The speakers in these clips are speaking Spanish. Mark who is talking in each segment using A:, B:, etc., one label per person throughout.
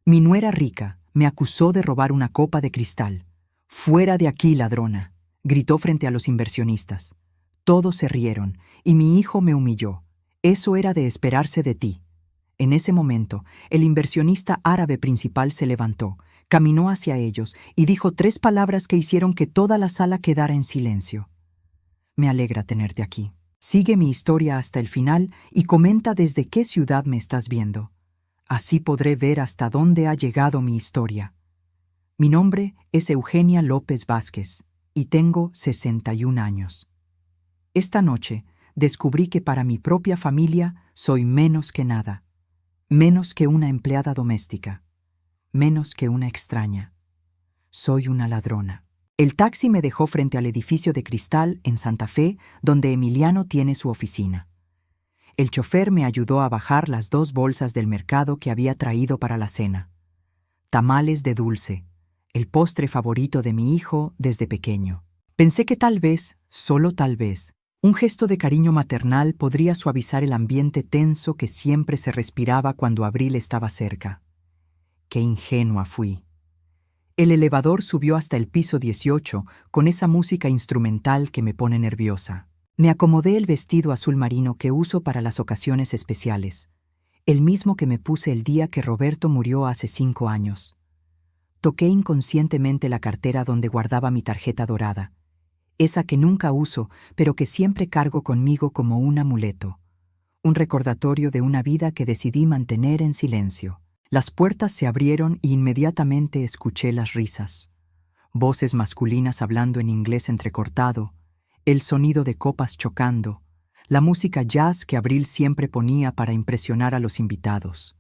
A: Mi nuera rica me acusó de robar una copa de cristal. «Fuera de aquí, ladrona», gritó frente a los inversionistas. Todos se rieron, y mi hijo me humilló. Eso era de esperarse de ti. En ese momento, el inversionista árabe principal se levantó, caminó hacia ellos y dijo 3 palabras que hicieron que toda la sala quedara en silencio. «Me alegra tenerte aquí. Sigue mi historia hasta el final y comenta desde qué ciudad me estás viendo. Así podré ver hasta dónde ha llegado mi historia. Mi nombre es Eugenia López Vázquez y tengo 61 años. Esta noche descubrí que para mi propia familia soy menos que nada, menos que una empleada doméstica, menos que una extraña. Soy una ladrona». El taxi me dejó frente al edificio de cristal en Santa Fe, donde Emiliano tiene su oficina. El chofer me ayudó a bajar las 2 bolsas del mercado que había traído para la cena. Tamales de dulce, el postre favorito de mi hijo desde pequeño. Pensé que tal vez, solo tal vez, un gesto de cariño maternal podría suavizar el ambiente tenso que siempre se respiraba cuando Abril estaba cerca. Qué ingenua fui. El elevador subió hasta el piso 18 con esa música instrumental que me pone nerviosa. Me acomodé el vestido azul marino que uso para las ocasiones especiales, el mismo que me puse el día que Roberto murió hace 5 años. Toqué inconscientemente la cartera donde guardaba mi tarjeta dorada, esa que nunca uso, pero que siempre cargo conmigo como un amuleto, un recordatorio de una vida que decidí mantener en silencio. Las puertas se abrieron y inmediatamente escuché las risas. Voces masculinas hablando en inglés entrecortado, el sonido de copas chocando, la música jazz que Abril siempre ponía para impresionar a los invitados.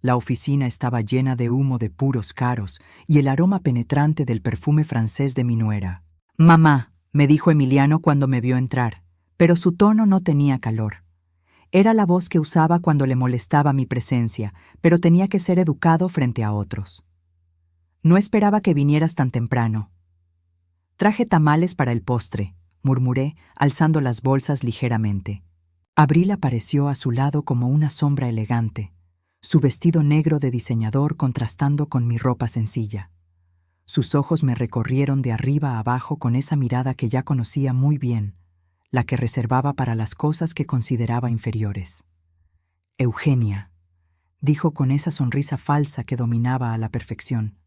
A: La oficina estaba llena de humo de puros caros y el aroma penetrante del perfume francés de mi nuera. «Mamá», me dijo Emiliano cuando me vio entrar, pero su tono no tenía calor. Era la voz que usaba cuando le molestaba mi presencia, pero tenía que ser educado frente a otros. «No esperaba que vinieras tan temprano». «Traje tamales para el postre», murmuré, alzando las bolsas ligeramente. Abril apareció a su lado como una sombra elegante, su vestido negro de diseñador contrastando con mi ropa sencilla. Sus ojos me recorrieron de arriba a abajo con esa mirada que ya conocía muy bien, la que reservaba para las cosas que consideraba inferiores. «Eugenia», dijo con esa sonrisa falsa que dominaba a la perfección.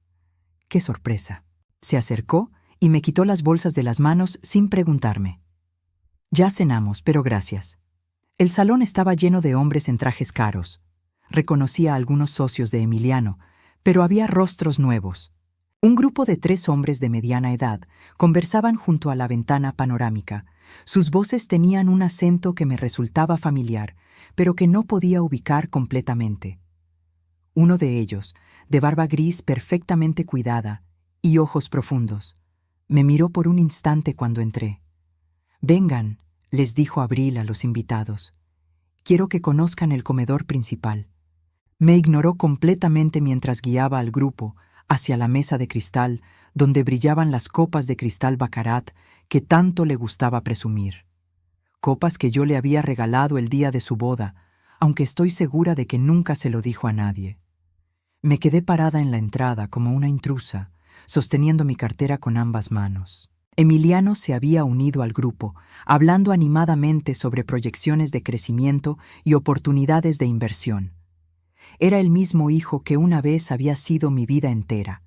A: «Qué sorpresa». Se acercó y me quitó las bolsas de las manos sin preguntarme. «Ya cenamos, pero gracias». El salón estaba lleno de hombres en trajes caros. Reconocía a algunos socios de Emiliano, pero había rostros nuevos. Un grupo de 3 hombres de mediana edad conversaban junto a la ventana panorámica. Sus voces tenían un acento que me resultaba familiar, pero que no podía ubicar completamente. Uno de ellos, de barba gris perfectamente cuidada y ojos profundos, me miró por un instante cuando entré. «Vengan», les dijo Abril a los invitados. «Quiero que conozcan el comedor principal». Me ignoró completamente mientras guiaba al grupo hacia la mesa de cristal donde brillaban las copas de cristal Baccarat que tanto le gustaba presumir. Copas que yo le había regalado el día de su boda, aunque estoy segura de que nunca se lo dijo a nadie. Me quedé parada en la entrada como una intrusa, sosteniendo mi cartera con ambas manos. Emiliano se había unido al grupo, hablando animadamente sobre proyecciones de crecimiento y oportunidades de inversión. Era el mismo hijo que una vez había sido mi vida entera,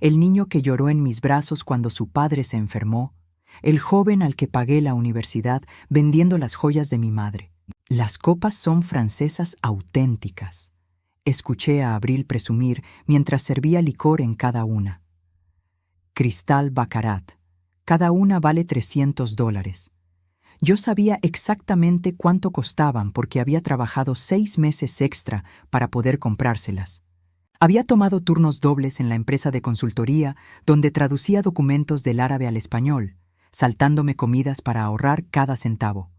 A: el niño que lloró en mis brazos cuando su padre se enfermó, el joven al que pagué la universidad vendiendo las joyas de mi madre. «Las copas son francesas auténticas», escuché a Abril presumir mientras servía licor en cada una. «Cristal Baccarat, cada una vale $300. Yo sabía exactamente cuánto costaban porque había trabajado 6 meses extra para poder comprárselas. Había tomado turnos dobles en la empresa de consultoría donde traducía documentos del árabe al español, saltándome comidas para ahorrar cada centavo.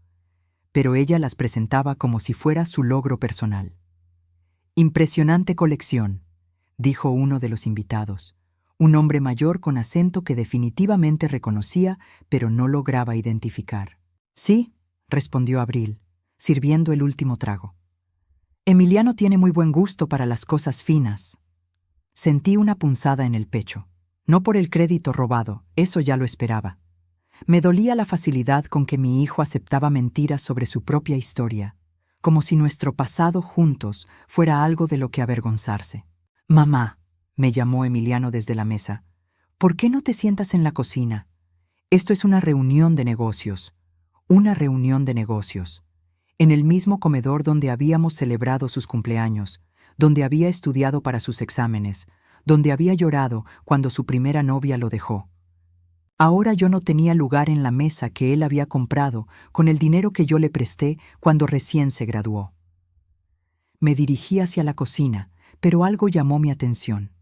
A: Pero ella las presentaba como si fuera su logro personal. «Impresionante colección», dijo uno de los invitados, un hombre mayor con acento que definitivamente reconocía, pero no lograba identificar. «Sí», respondió Abril, sirviendo el último trago. «Emiliano tiene muy buen gusto para las cosas finas». Sentí una punzada en el pecho. No por el crédito robado, eso ya lo esperaba. Me dolía la facilidad con que mi hijo aceptaba mentiras sobre su propia historia, como si nuestro pasado juntos fuera algo de lo que avergonzarse. «Mamá», me llamó Emiliano desde la mesa, «¿por qué no te sientas en la cocina? Esto es una reunión de negocios. Una reunión de negocios. En el mismo comedor donde habíamos celebrado sus cumpleaños, donde había estudiado para sus exámenes, donde había llorado cuando su primera novia lo dejó. Ahora yo no tenía lugar en la mesa que él había comprado con el dinero que yo le presté cuando recién se graduó. Me dirigí hacia la cocina, pero algo llamó mi atención.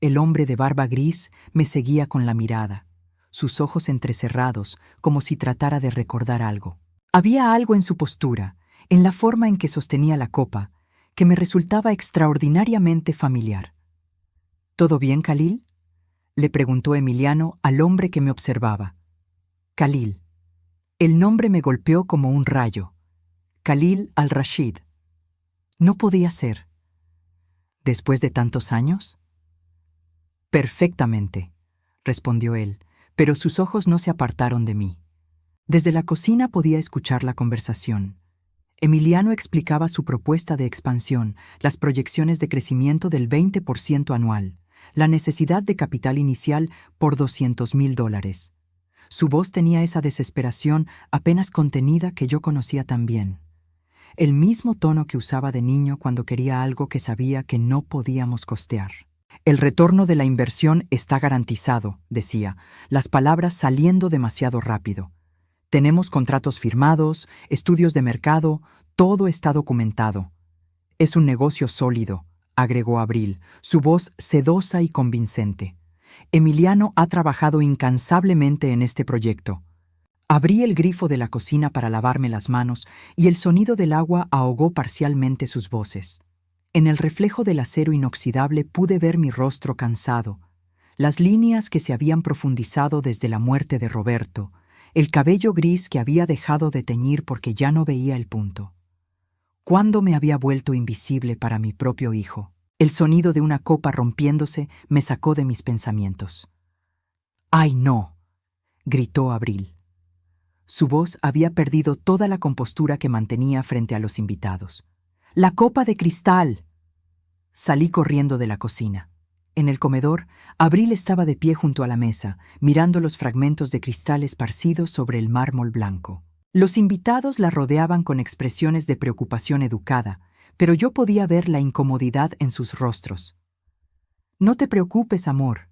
A: El hombre de barba gris me seguía con la mirada, sus ojos entrecerrados, como si tratara de recordar algo. Había algo en su postura, en la forma en que sostenía la copa, que me resultaba extraordinariamente familiar. «¿Todo bien, Khalil?», le preguntó Emiliano al hombre que me observaba. Khalil. El nombre me golpeó como un rayo. Khalil al-Rashid. No podía ser. ¿Después de tantos años? «Perfectamente», respondió él, pero sus ojos no se apartaron de mí. Desde la cocina podía escuchar la conversación. Emiliano explicaba su propuesta de expansión, las proyecciones de crecimiento del 20% anual, la necesidad de capital inicial por $200,000. Su voz tenía esa desesperación apenas contenida que yo conocía tan bien. El mismo tono que usaba de niño cuando quería algo que sabía que no podíamos costear. «El retorno de la inversión está garantizado», decía, las palabras saliendo demasiado rápido. «Tenemos contratos firmados, estudios de mercado, todo está documentado. Es un negocio sólido», agregó Abril, su voz sedosa y convincente. «Emiliano ha trabajado incansablemente en este proyecto». Abrí el grifo de la cocina para lavarme las manos y el sonido del agua ahogó parcialmente sus voces. En el reflejo del acero inoxidable pude ver mi rostro cansado, las líneas que se habían profundizado desde la muerte de Roberto, el cabello gris que había dejado de teñir porque ya no veía el punto. ¿Cuándo me había vuelto invisible para mi propio hijo? El sonido de una copa rompiéndose me sacó de mis pensamientos. «¡Ay, no!», gritó Abril. Su voz había perdido toda la compostura que mantenía frente a los invitados. «¡La copa de cristal!». Salí corriendo de la cocina. En el comedor, Abril estaba de pie junto a la mesa, mirando los fragmentos de cristal esparcidos sobre el mármol blanco. Los invitados la rodeaban con expresiones de preocupación educada, pero yo podía ver la incomodidad en sus rostros. «No te preocupes, amor»,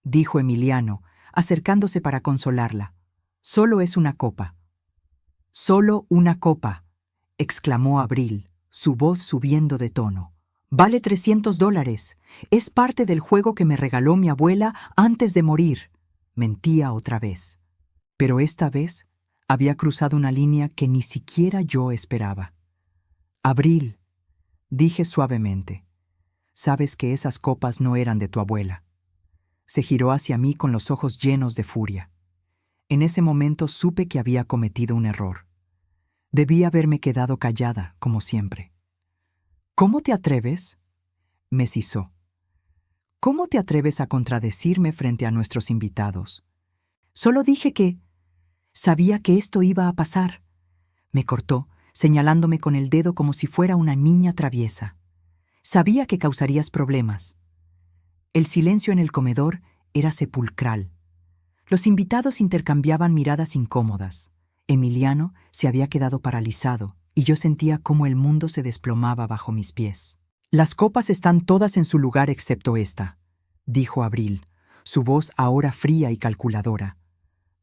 A: dijo Emiliano, acercándose para consolarla. «Solo es una copa». «Solo una copa», exclamó Abril, su voz subiendo de tono. «Vale $300. Es parte del juego que me regaló mi abuela antes de morir». Mentía otra vez. Pero esta vez había cruzado una línea que ni siquiera yo esperaba. «Abril», dije suavemente, «sabes que esas copas no eran de tu abuela». Se giró hacia mí con los ojos llenos de furia. En ese momento supe que había cometido un error. Debí haberme quedado callada, como siempre. «¿Cómo te atreves?», me sisó. «¿Cómo te atreves a contradecirme frente a nuestros invitados? Solo dije que sabía que esto iba a pasar», me cortó, señalándome con el dedo como si fuera una niña traviesa. «Sabía que causarías problemas». El silencio en el comedor era sepulcral. Los invitados intercambiaban miradas incómodas. Emiliano se había quedado paralizado y yo sentía cómo el mundo se desplomaba bajo mis pies. «Las copas están todas en su lugar excepto esta», dijo Abril, su voz ahora fría y calculadora.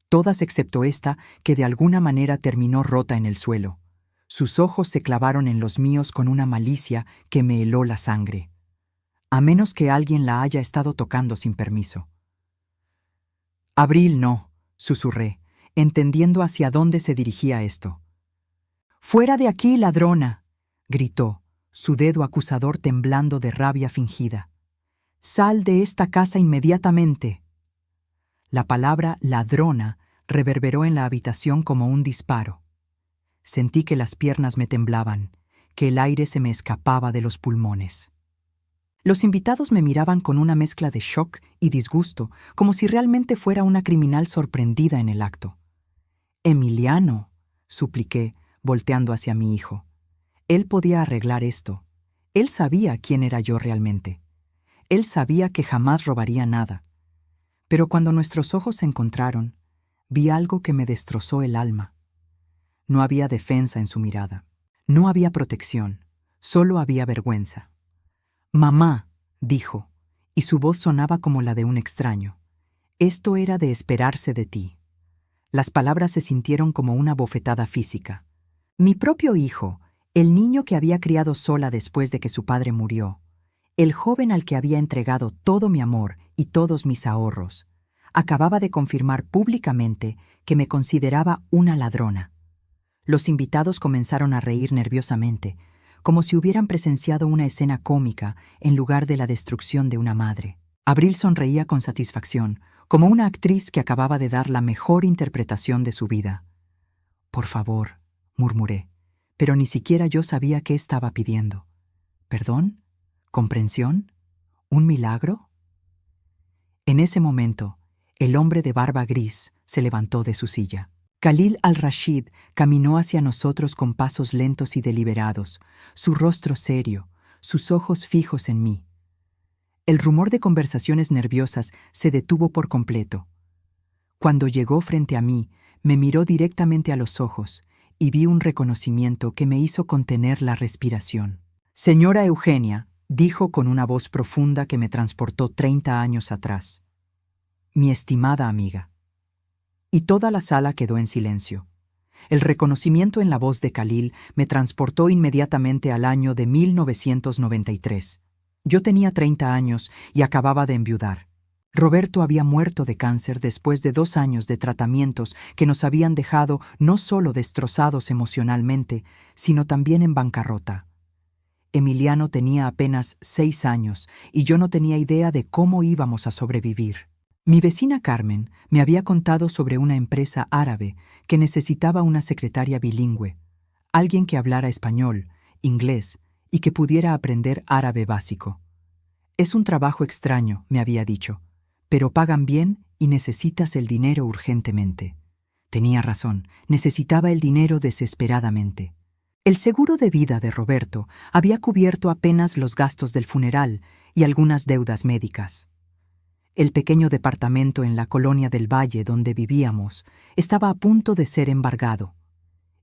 A: «Todas excepto esta, que de alguna manera terminó rota en el suelo». Sus ojos se clavaron en los míos con una malicia que me heló la sangre. «A menos que alguien la haya estado tocando sin permiso». «Abril no», susurré, entendiendo hacia dónde se dirigía esto. «¡Fuera de aquí, ladrona!», gritó, su dedo acusador temblando de rabia fingida. «¡Sal de esta casa inmediatamente!». La palabra ladrona reverberó en la habitación como un disparo. Sentí que las piernas me temblaban, que el aire se me escapaba de los pulmones. Los invitados me miraban con una mezcla de shock y disgusto, como si realmente fuera una criminal sorprendida en el acto. «Emiliano», supliqué, volteando hacia mi hijo. Él podía arreglar esto. Él sabía quién era yo realmente. Él sabía que jamás robaría nada. Pero cuando nuestros ojos se encontraron, vi algo que me destrozó el alma. No había defensa en su mirada. No había protección. Solo había vergüenza. «Mamá», dijo, y su voz sonaba como la de un extraño. «Esto era de esperarse de ti». Las palabras se sintieron como una bofetada física. Mi propio hijo, el niño que había criado sola después de que su padre murió, el joven al que había entregado todo mi amor y todos mis ahorros, acababa de confirmar públicamente que me consideraba una ladrona. Los invitados comenzaron a reír nerviosamente, como si hubieran presenciado una escena cómica en lugar de la destrucción de una madre. Abril sonreía con satisfacción, como una actriz que acababa de dar la mejor interpretación de su vida. «Por favor», murmuré, pero ni siquiera yo sabía qué estaba pidiendo. ¿Perdón? ¿Comprensión? ¿Un milagro? En ese momento, el hombre de barba gris se levantó de su silla. Khalil al-Rashid caminó hacia nosotros con pasos lentos y deliberados, su rostro serio, sus ojos fijos en mí. El rumor de conversaciones nerviosas se detuvo por completo. Cuando llegó frente a mí, me miró directamente a los ojos y vi un reconocimiento que me hizo contener la respiración. «Señora Eugenia», dijo con una voz profunda que me transportó 30 años atrás. «Mi estimada amiga». Y toda la sala quedó en silencio. El reconocimiento en la voz de Khalil me transportó inmediatamente al año de 1993. Yo tenía 30 años y acababa de enviudar. Roberto había muerto de cáncer después de 2 años de tratamientos que nos habían dejado no solo destrozados emocionalmente, sino también en bancarrota. Emiliano tenía apenas 6 años y yo no tenía idea de cómo íbamos a sobrevivir. Mi vecina Carmen me había contado sobre una empresa árabe que necesitaba una secretaria bilingüe, alguien que hablara español, inglés y que pudiera aprender árabe básico. «Es un trabajo extraño», me había dicho, «pero pagan bien y necesitas el dinero urgentemente». Tenía razón, necesitaba el dinero desesperadamente. El seguro de vida de Roberto había cubierto apenas los gastos del funeral y algunas deudas médicas. El pequeño departamento en la colonia del Valle donde vivíamos estaba a punto de ser embargado,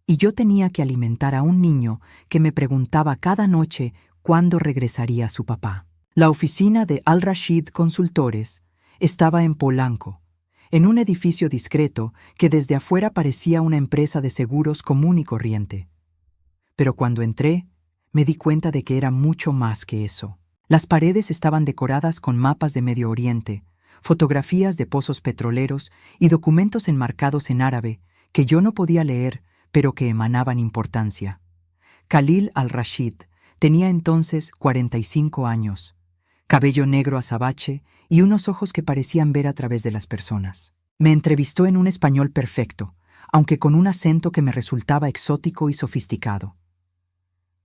A: y yo tenía que alimentar a un niño que me preguntaba cada noche cuándo regresaría su papá. La oficina de Al-Rashid Consultores estaba en Polanco, en un edificio discreto que desde afuera parecía una empresa de seguros común y corriente. Pero cuando entré, me di cuenta de que era mucho más que eso. Las paredes estaban decoradas con mapas de Medio Oriente, fotografías de pozos petroleros y documentos enmarcados en árabe que yo no podía leer, pero que emanaban importancia. Khalil al-Rashid tenía entonces 45 años, cabello negro azabache y unos ojos que parecían ver a través de las personas. Me entrevistó en un español perfecto, aunque con un acento que me resultaba exótico y sofisticado.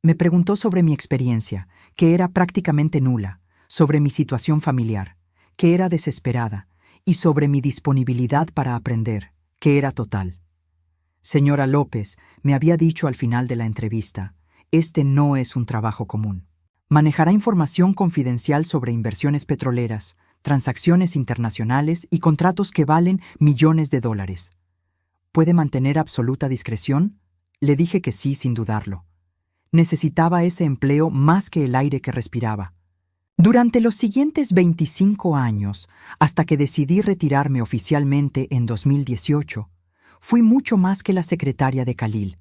A: Me preguntó sobre mi experiencia, que era prácticamente nula, sobre mi situación familiar, que era desesperada, y sobre mi disponibilidad para aprender, que era total. «Señora López», me había dicho al final de la entrevista, «este no es un trabajo común. Manejará información confidencial sobre inversiones petroleras, transacciones internacionales y contratos que valen millones de dólares. ¿Puede mantener absoluta discreción?». Le dije que sí, sin dudarlo. Necesitaba ese empleo más que el aire que respiraba. Durante los siguientes 25 años, hasta que decidí retirarme oficialmente en 2018, fui mucho más que la secretaria de Khalil.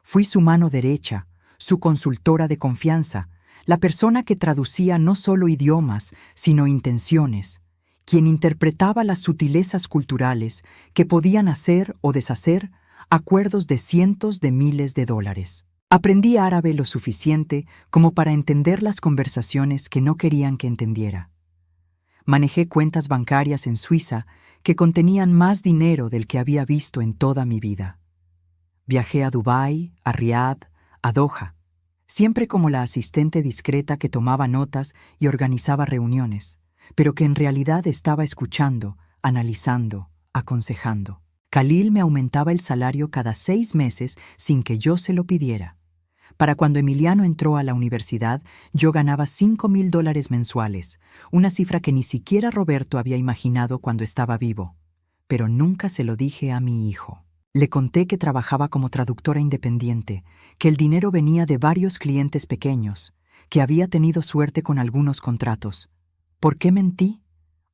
A: Fui su mano derecha, su consultora de confianza, la persona que traducía no solo idiomas, sino intenciones, quien interpretaba las sutilezas culturales que podían hacer o deshacer acuerdos de cientos de miles de dólares. Aprendí árabe lo suficiente como para entender las conversaciones que no querían que entendiera. Manejé cuentas bancarias en Suiza que contenían más dinero del que había visto en toda mi vida. Viajé a Dubái, a Riad, a Doha. siempre como la asistente discreta que tomaba notas y organizaba reuniones, pero que en realidad estaba escuchando, analizando, aconsejando. Khalil me aumentaba el salario cada 6 meses sin que yo se lo pidiera. Para cuando Emiliano entró a la universidad, yo ganaba $5,000 mensuales, una cifra que ni siquiera Roberto había imaginado cuando estaba vivo. Pero nunca se lo dije a mi hijo. Le conté que trabajaba como traductora independiente, que el dinero venía de varios clientes pequeños, que había tenido suerte con algunos contratos. ¿Por qué mentí?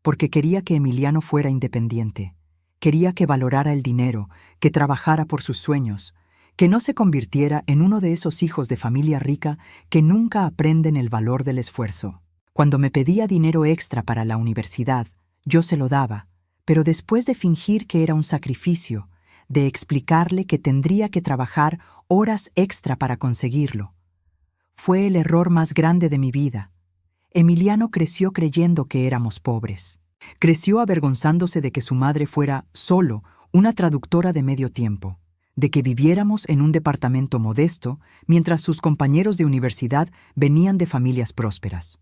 A: Porque quería que Emiliano fuera independiente. Quería que valorara el dinero, que trabajara por sus sueños, que no se convirtiera en uno de esos hijos de familia rica que nunca aprenden el valor del esfuerzo. Cuando me pedía dinero extra para la universidad, yo se lo daba, pero después de fingir que era un sacrificio, de explicarle que tendría que trabajar horas extra para conseguirlo. Fue el error más grande de mi vida. Emiliano creció creyendo que éramos pobres. Creció avergonzándose de que su madre fuera solo una traductora de medio tiempo, de que viviéramos en un departamento modesto mientras sus compañeros de universidad venían de familias prósperas.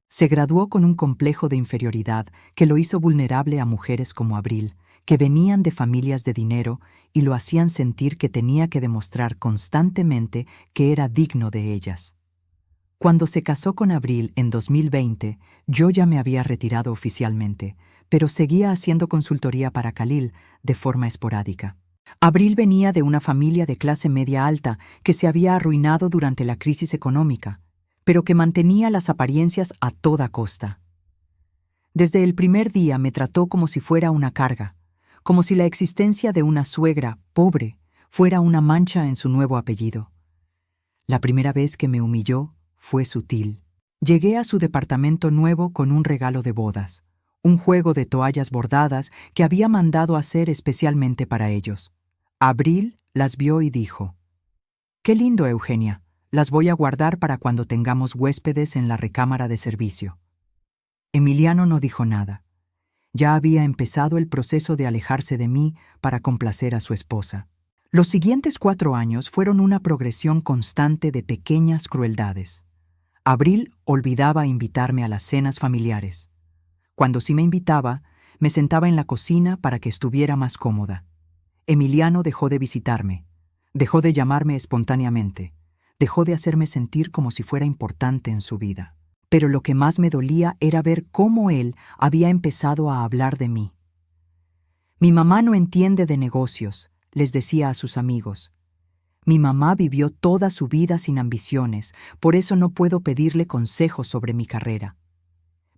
A: Se graduó con un complejo de inferioridad que lo hizo vulnerable a mujeres como Abril, que venían de familias de dinero y lo hacían sentir que tenía que demostrar constantemente que era digno de ellas. Cuando se casó con Abril en 2020, yo ya me había retirado oficialmente, pero seguía haciendo consultoría para Khalil de forma esporádica. Abril venía de una familia de clase media alta que se había arruinado durante la crisis económica, pero que mantenía las apariencias a toda costa. Desde el primer día me trató como si fuera una carga, como si la existencia de una suegra pobre fuera una mancha en su nuevo apellido. La primera vez que me humilló fue sutil. Llegué a su departamento nuevo con un regalo de bodas, un juego de toallas bordadas que había mandado hacer especialmente para ellos. Abril las vio y dijo: «Qué lindo, Eugenia. Las voy a guardar para cuando tengamos huéspedes en la recámara de servicio». Emiliano no dijo nada. Ya había empezado el proceso de alejarse de mí para complacer a su esposa. Los siguientes 4 años fueron una progresión constante de pequeñas crueldades. Abril olvidaba invitarme a las cenas familiares. Cuando sí me invitaba, me sentaba en la cocina para que estuviera más cómoda. Emiliano dejó de visitarme, dejó de llamarme espontáneamente, dejó de hacerme sentir como si fuera importante en su vida. Pero lo que más me dolía era ver cómo él había empezado a hablar de mí. «Mi mamá no entiende de negocios», les decía a sus amigos. «Mi mamá vivió toda su vida sin ambiciones, por eso no puedo pedirle consejos sobre mi carrera.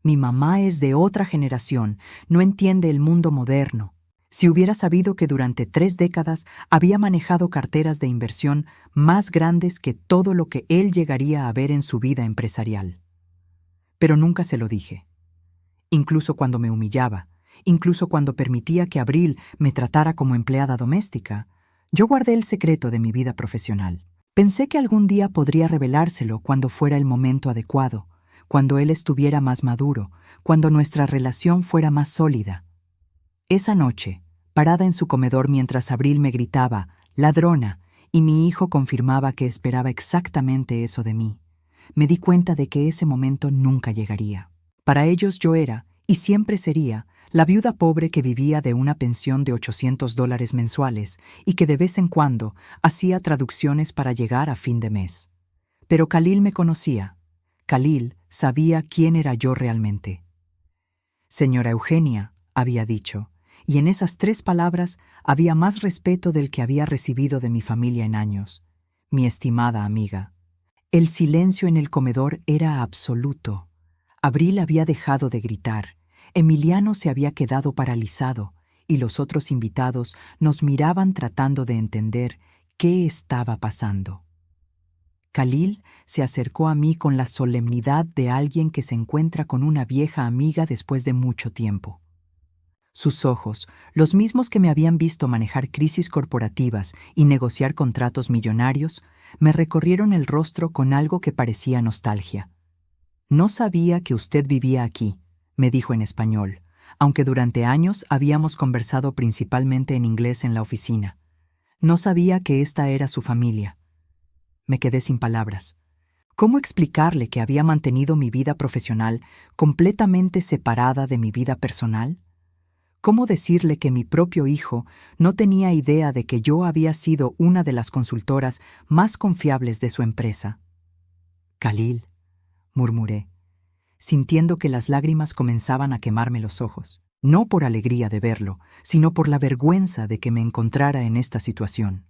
A: Mi mamá es de otra generación, no entiende el mundo moderno. Si hubiera sabido que durante 3 décadas había manejado carteras de inversión más grandes que todo lo que él llegaría a ver en su vida empresarial». Pero nunca se lo dije. Incluso cuando me humillaba, incluso cuando permitía que Abril me tratara como empleada doméstica, yo guardé el secreto de mi vida profesional. Pensé que algún día podría revelárselo cuando fuera el momento adecuado, cuando él estuviera más maduro, cuando nuestra relación fuera más sólida. Esa noche, parada en su comedor mientras Abril me gritaba «ladrona» y mi hijo confirmaba que esperaba exactamente eso de mí, me di cuenta de que ese momento nunca llegaría. Para ellos yo era, y siempre sería, la viuda pobre que vivía de una pensión de $800 mensuales y que de vez en cuando hacía traducciones para llegar a fin de mes. Pero Khalil me conocía. Khalil sabía quién era yo realmente. «Señora Eugenia», había dicho, y en esas 3 palabras había más respeto del que había recibido de mi familia en años. «Mi estimada amiga». El silencio en el comedor era absoluto. Abril había dejado de gritar. Emiliano se había quedado paralizado y los otros invitados nos miraban tratando de entender qué estaba pasando. Khalil se acercó a mí con la solemnidad de alguien que se encuentra con una vieja amiga después de mucho tiempo. Sus ojos, los mismos que me habían visto manejar crisis corporativas y negociar contratos millonarios, me recorrieron el rostro con algo que parecía nostalgia. «No sabía que usted vivía aquí», me dijo en español, aunque durante años habíamos conversado principalmente en inglés en la oficina. «No sabía que esta era su familia». Me quedé sin palabras. ¿Cómo explicarle que había mantenido mi vida profesional completamente separada de mi vida personal? ¿Cómo decirle que mi propio hijo no tenía idea de que yo había sido una de las consultoras más confiables de su empresa? Khalil, murmuré, sintiendo que las lágrimas comenzaban a quemarme los ojos, no por alegría de verlo, sino por la vergüenza de que me encontrara en esta situación.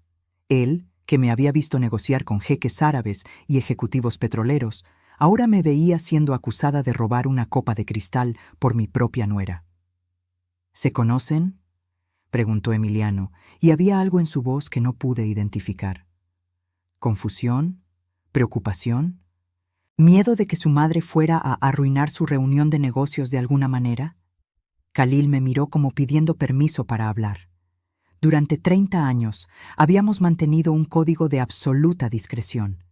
A: Él, que me había visto negociar con jeques árabes y ejecutivos petroleros, ahora me veía siendo acusada de robar una copa de cristal por mi propia nuera. ¿Se conocen?, preguntó Emiliano, y había algo en su voz que no pude identificar. ¿Confusión? ¿Preocupación? ¿Miedo de que su madre fuera a arruinar su reunión de negocios de alguna manera? Khalil me miró como pidiendo permiso para hablar. Durante 30 años habíamos mantenido un código de absoluta discreción.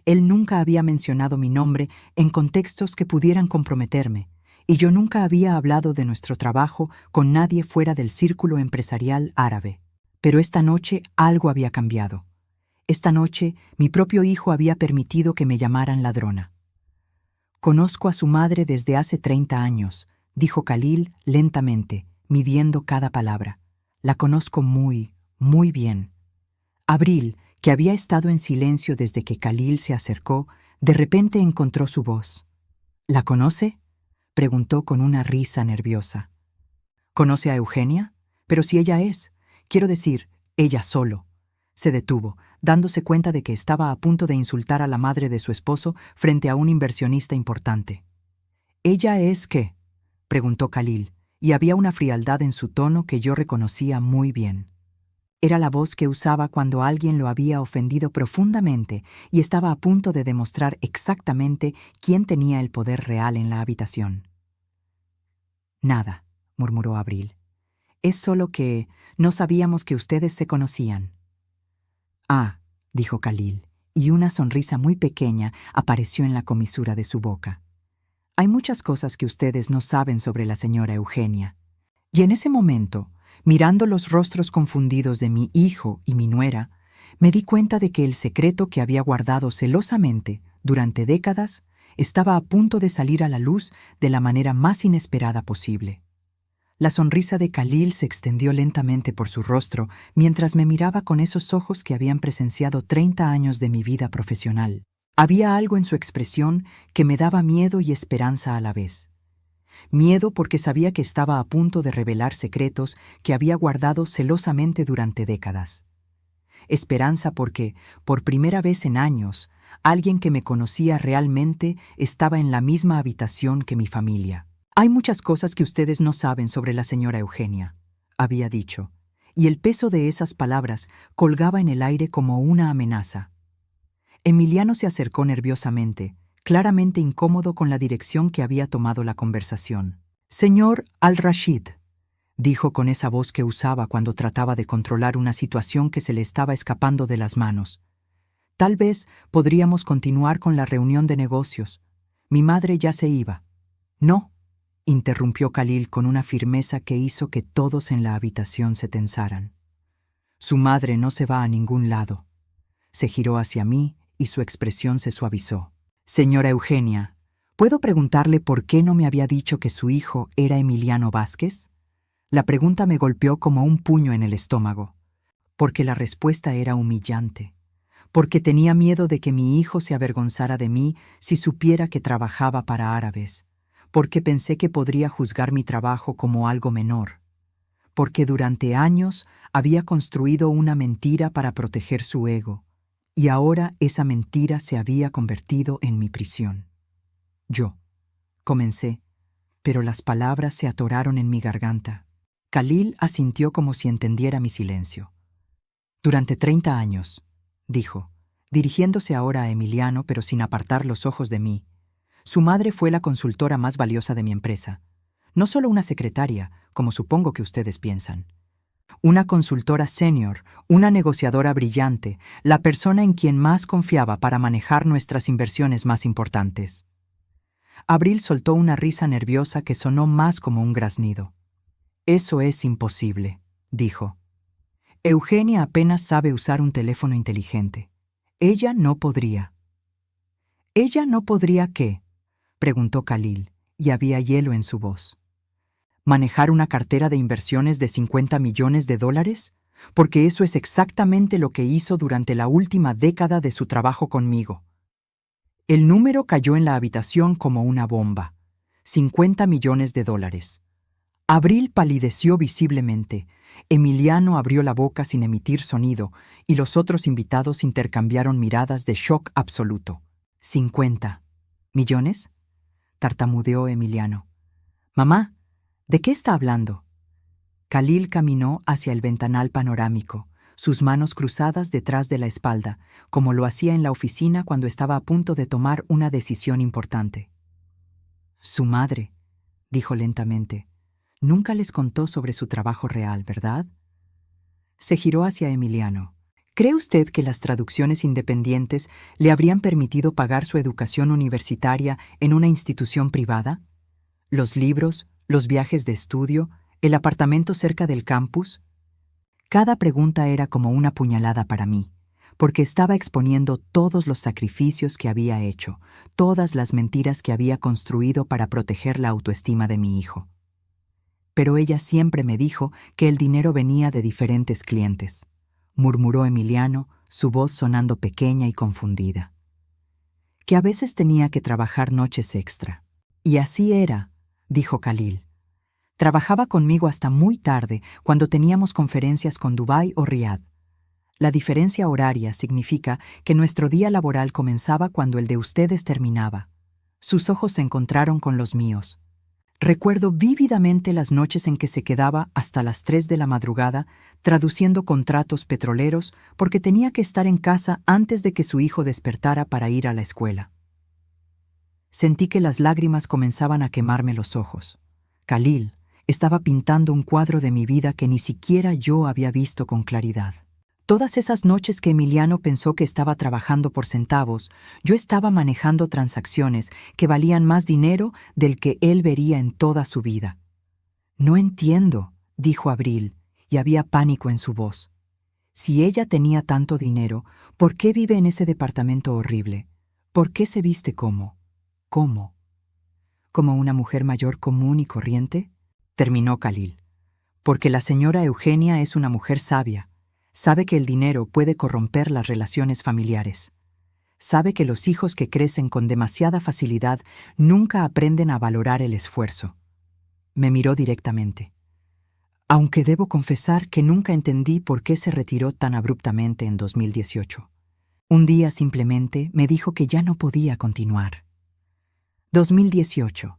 A: Él nunca había mencionado mi nombre en contextos que pudieran comprometerme, y yo nunca había hablado de nuestro trabajo con nadie fuera del círculo empresarial árabe. Pero esta noche algo había cambiado. Esta noche mi propio hijo había permitido que me llamaran ladrona. «Conozco a su madre desde hace 30 años», dijo Khalil lentamente, midiendo cada palabra. «La conozco muy, muy bien». Abril, que había estado en silencio desde que Khalil se acercó, de repente encontró su voz. «¿La conoce?», preguntó con una risa nerviosa. «¿Conoce a Eugenia? Pero si ella es, quiero decir, ella solo». Se detuvo, dándose cuenta de que estaba a punto de insultar a la madre de su esposo frente a un inversionista importante. «¿Ella es qué?», preguntó Khalil, y había una frialdad en su tono que yo reconocía muy bien. Era la voz que usaba cuando alguien lo había ofendido profundamente y estaba a punto de demostrar exactamente quién tenía el poder real en la habitación. «Nada», murmuró Abril. «Es solo que no sabíamos que ustedes se conocían». «Ah», dijo Khalil, y una sonrisa muy pequeña apareció en la comisura de su boca. «Hay muchas cosas que ustedes no saben sobre la señora Eugenia». Y en ese momento, mirando los rostros confundidos de mi hijo y mi nuera, me di cuenta de que el secreto que había guardado celosamente durante décadas estaba a punto de salir a la luz de la manera más inesperada posible. La sonrisa de Khalil se extendió lentamente por su rostro mientras me miraba con esos ojos que habían presenciado 30 años de mi vida profesional. Había algo en su expresión que me daba miedo y esperanza a la vez. Miedo porque sabía que estaba a punto de revelar secretos que había guardado celosamente durante décadas. Esperanza porque, por primera vez en años, alguien que me conocía realmente estaba en la misma habitación que mi familia. «Hay muchas cosas que ustedes no saben sobre la señora Eugenia», había dicho, y el peso de esas palabras colgaba en el aire como una amenaza. Emiliano se acercó nerviosamente, claramente incómodo con la dirección que había tomado la conversación. «Señor Al-Rashid», dijo con esa voz que usaba cuando trataba de controlar una situación que se le estaba escapando de las manos. «Tal vez podríamos continuar con la reunión de negocios. Mi madre ya se iba». «No», interrumpió Khalil con una firmeza que hizo que todos en la habitación se tensaran. «Su madre no se va a ningún lado». Se giró hacia mí y su expresión se suavizó. «Señora Eugenia, ¿puedo preguntarle por qué no me había dicho que su hijo era Emiliano Vázquez?» La pregunta me golpeó como un puño en el estómago, porque la respuesta era humillante, porque tenía miedo de que mi hijo se avergonzara de mí si supiera que trabajaba para árabes, porque pensé que podría juzgar mi trabajo como algo menor, porque durante años había construido una mentira para proteger su ego, y ahora esa mentira se había convertido en mi prisión. Yo comencé, pero las palabras se atoraron en mi garganta. Khalil asintió como si entendiera mi silencio. «Durante 30 años», dijo, dirigiéndose ahora a Emiliano pero sin apartar los ojos de mí, «su madre fue la consultora más valiosa de mi empresa. No solo una secretaria, como supongo que ustedes piensan. Una consultora senior, una negociadora brillante, la persona en quien más confiaba para manejar nuestras inversiones más importantes». Abril soltó una risa nerviosa que sonó más como un graznido. «Eso es imposible», dijo. «Eugenia apenas sabe usar un teléfono inteligente. Ella no podría». ¿Ella no podría qué?, preguntó Khalil, y había hielo en su voz. ¿Manejar una cartera de inversiones de $50 millones? Porque eso es exactamente lo que hizo durante la última década de su trabajo conmigo. El número cayó en la habitación como una bomba. $50 millones. Abril palideció visiblemente. Emiliano abrió la boca sin emitir sonido, y los otros invitados intercambiaron miradas de shock absoluto. ¿50 millones? Tartamudeó Emiliano. Mamá, ¿de qué está hablando? Khalil caminó hacia el ventanal panorámico, sus manos cruzadas detrás de la espalda, como lo hacía en la oficina cuando estaba a punto de tomar una decisión importante. Su madre, dijo lentamente, nunca les contó sobre su trabajo real, ¿verdad? Se giró hacia Emiliano. ¿Cree usted que las traducciones independientes le habrían permitido pagar su educación universitaria en una institución privada? ¿Los libros, los viajes de estudio, el apartamento cerca del campus? Cada pregunta era como una puñalada para mí, porque estaba exponiendo todos los sacrificios que había hecho, todas las mentiras que había construido para proteger la autoestima de mi hijo. Pero ella siempre me dijo que el dinero venía de diferentes clientes, murmuró Emiliano, su voz sonando pequeña y confundida. Que a veces tenía que trabajar noches extra. Y así era, dijo Khalil. Trabajaba conmigo hasta muy tarde cuando teníamos conferencias con Dubái o Riad. La diferencia horaria significa que nuestro día laboral comenzaba cuando el de ustedes terminaba. Sus ojos se encontraron con los míos. Recuerdo vívidamente las noches en que se quedaba hasta las 3 de la madrugada traduciendo contratos petroleros porque tenía que estar en casa antes de que su hijo despertara para ir a la escuela. Sentí que las lágrimas comenzaban a quemarme los ojos. Khalil estaba pintando un cuadro de mi vida que ni siquiera yo había visto con claridad. Todas esas noches que Emiliano pensó que estaba trabajando por centavos, yo estaba manejando transacciones que valían más dinero del que él vería en toda su vida. No entiendo, dijo Abril, y había pánico en su voz. Si ella tenía tanto dinero, ¿por qué vive en ese departamento horrible? ¿Por qué se viste como? ¿Cómo? ¿Como una mujer mayor común y corriente? Terminó Khalil. Porque la señora Eugenia es una mujer sabia. Sabe que el dinero puede corromper las relaciones familiares. Sabe que los hijos que crecen con demasiada facilidad nunca aprenden a valorar el esfuerzo. Me miró directamente. Aunque debo confesar que nunca entendí por qué se retiró tan abruptamente en 2018. Un día simplemente me dijo que ya no podía continuar. 2018,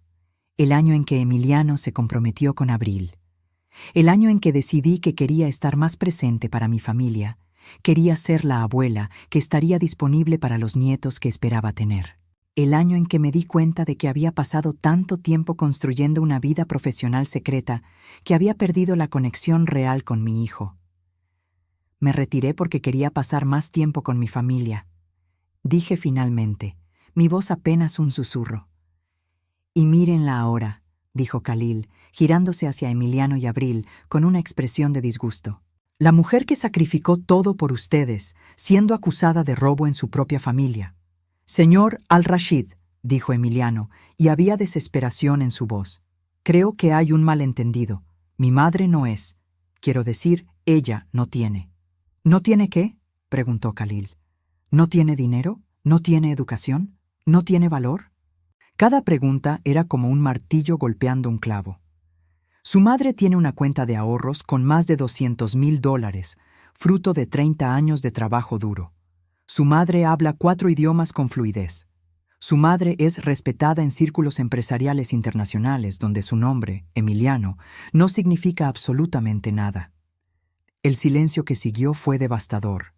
A: el año en que Emiliano se comprometió con Abril. El año en que decidí que quería estar más presente para mi familia, quería ser la abuela que estaría disponible para los nietos que esperaba tener. El año en que me di cuenta de que había pasado tanto tiempo construyendo una vida profesional secreta que había perdido la conexión real con mi hijo. Me retiré porque quería pasar más tiempo con mi familia. Dije finalmente, mi voz apenas un susurro. Y mírenla ahora, dijo Khalil, girándose hacia Emiliano y Abril con una expresión de disgusto. La mujer que sacrificó todo por ustedes, siendo acusada de robo en su propia familia. Señor Al-Rashid, dijo Emiliano, y había desesperación en su voz. Creo que hay un malentendido. Mi madre no es. Quiero decir, ella no tiene. ¿No tiene qué?, preguntó Khalil. ¿No tiene dinero? ¿No tiene educación? ¿No tiene valor? Cada pregunta era como un martillo golpeando un clavo. Su madre tiene una cuenta de ahorros con más de $200,000, fruto de 30 años de trabajo duro. Su madre habla 4 idiomas con fluidez. Su madre es respetada en círculos empresariales internacionales donde su nombre, Emiliano, no significa absolutamente nada. El silencio que siguió fue devastador.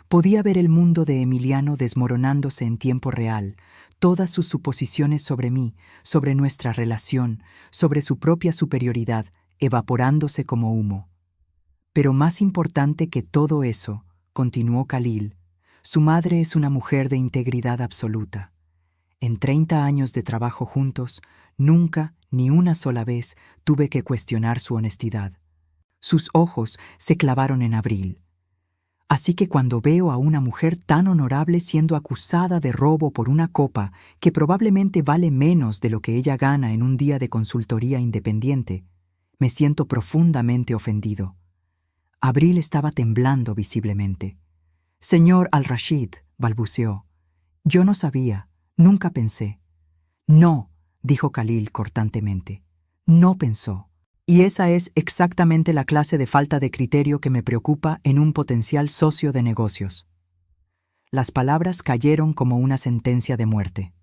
A: Podía ver el mundo de Emiliano desmoronándose en tiempo real, todas sus suposiciones sobre mí, sobre nuestra relación, sobre su propia superioridad, evaporándose como humo. Pero más importante que todo eso, continuó Khalil, su madre es una mujer de integridad absoluta. En 30 años de trabajo juntos, nunca, ni una sola vez, tuve que cuestionar su honestidad. Sus ojos se clavaron en Abril. Así que cuando veo a una mujer tan honorable siendo acusada de robo por una copa que probablemente vale menos de lo que ella gana en un día de consultoría independiente, me siento profundamente ofendido. Abril estaba temblando visiblemente. «Señor Al-Rashid», balbuceó. «Yo no sabía, nunca pensé». «No», dijo Khalil cortantemente. «No pensó». Y esa es exactamente la clase de falta de criterio que me preocupa en un potencial socio de negocios. Las palabras cayeron como una sentencia de muerte.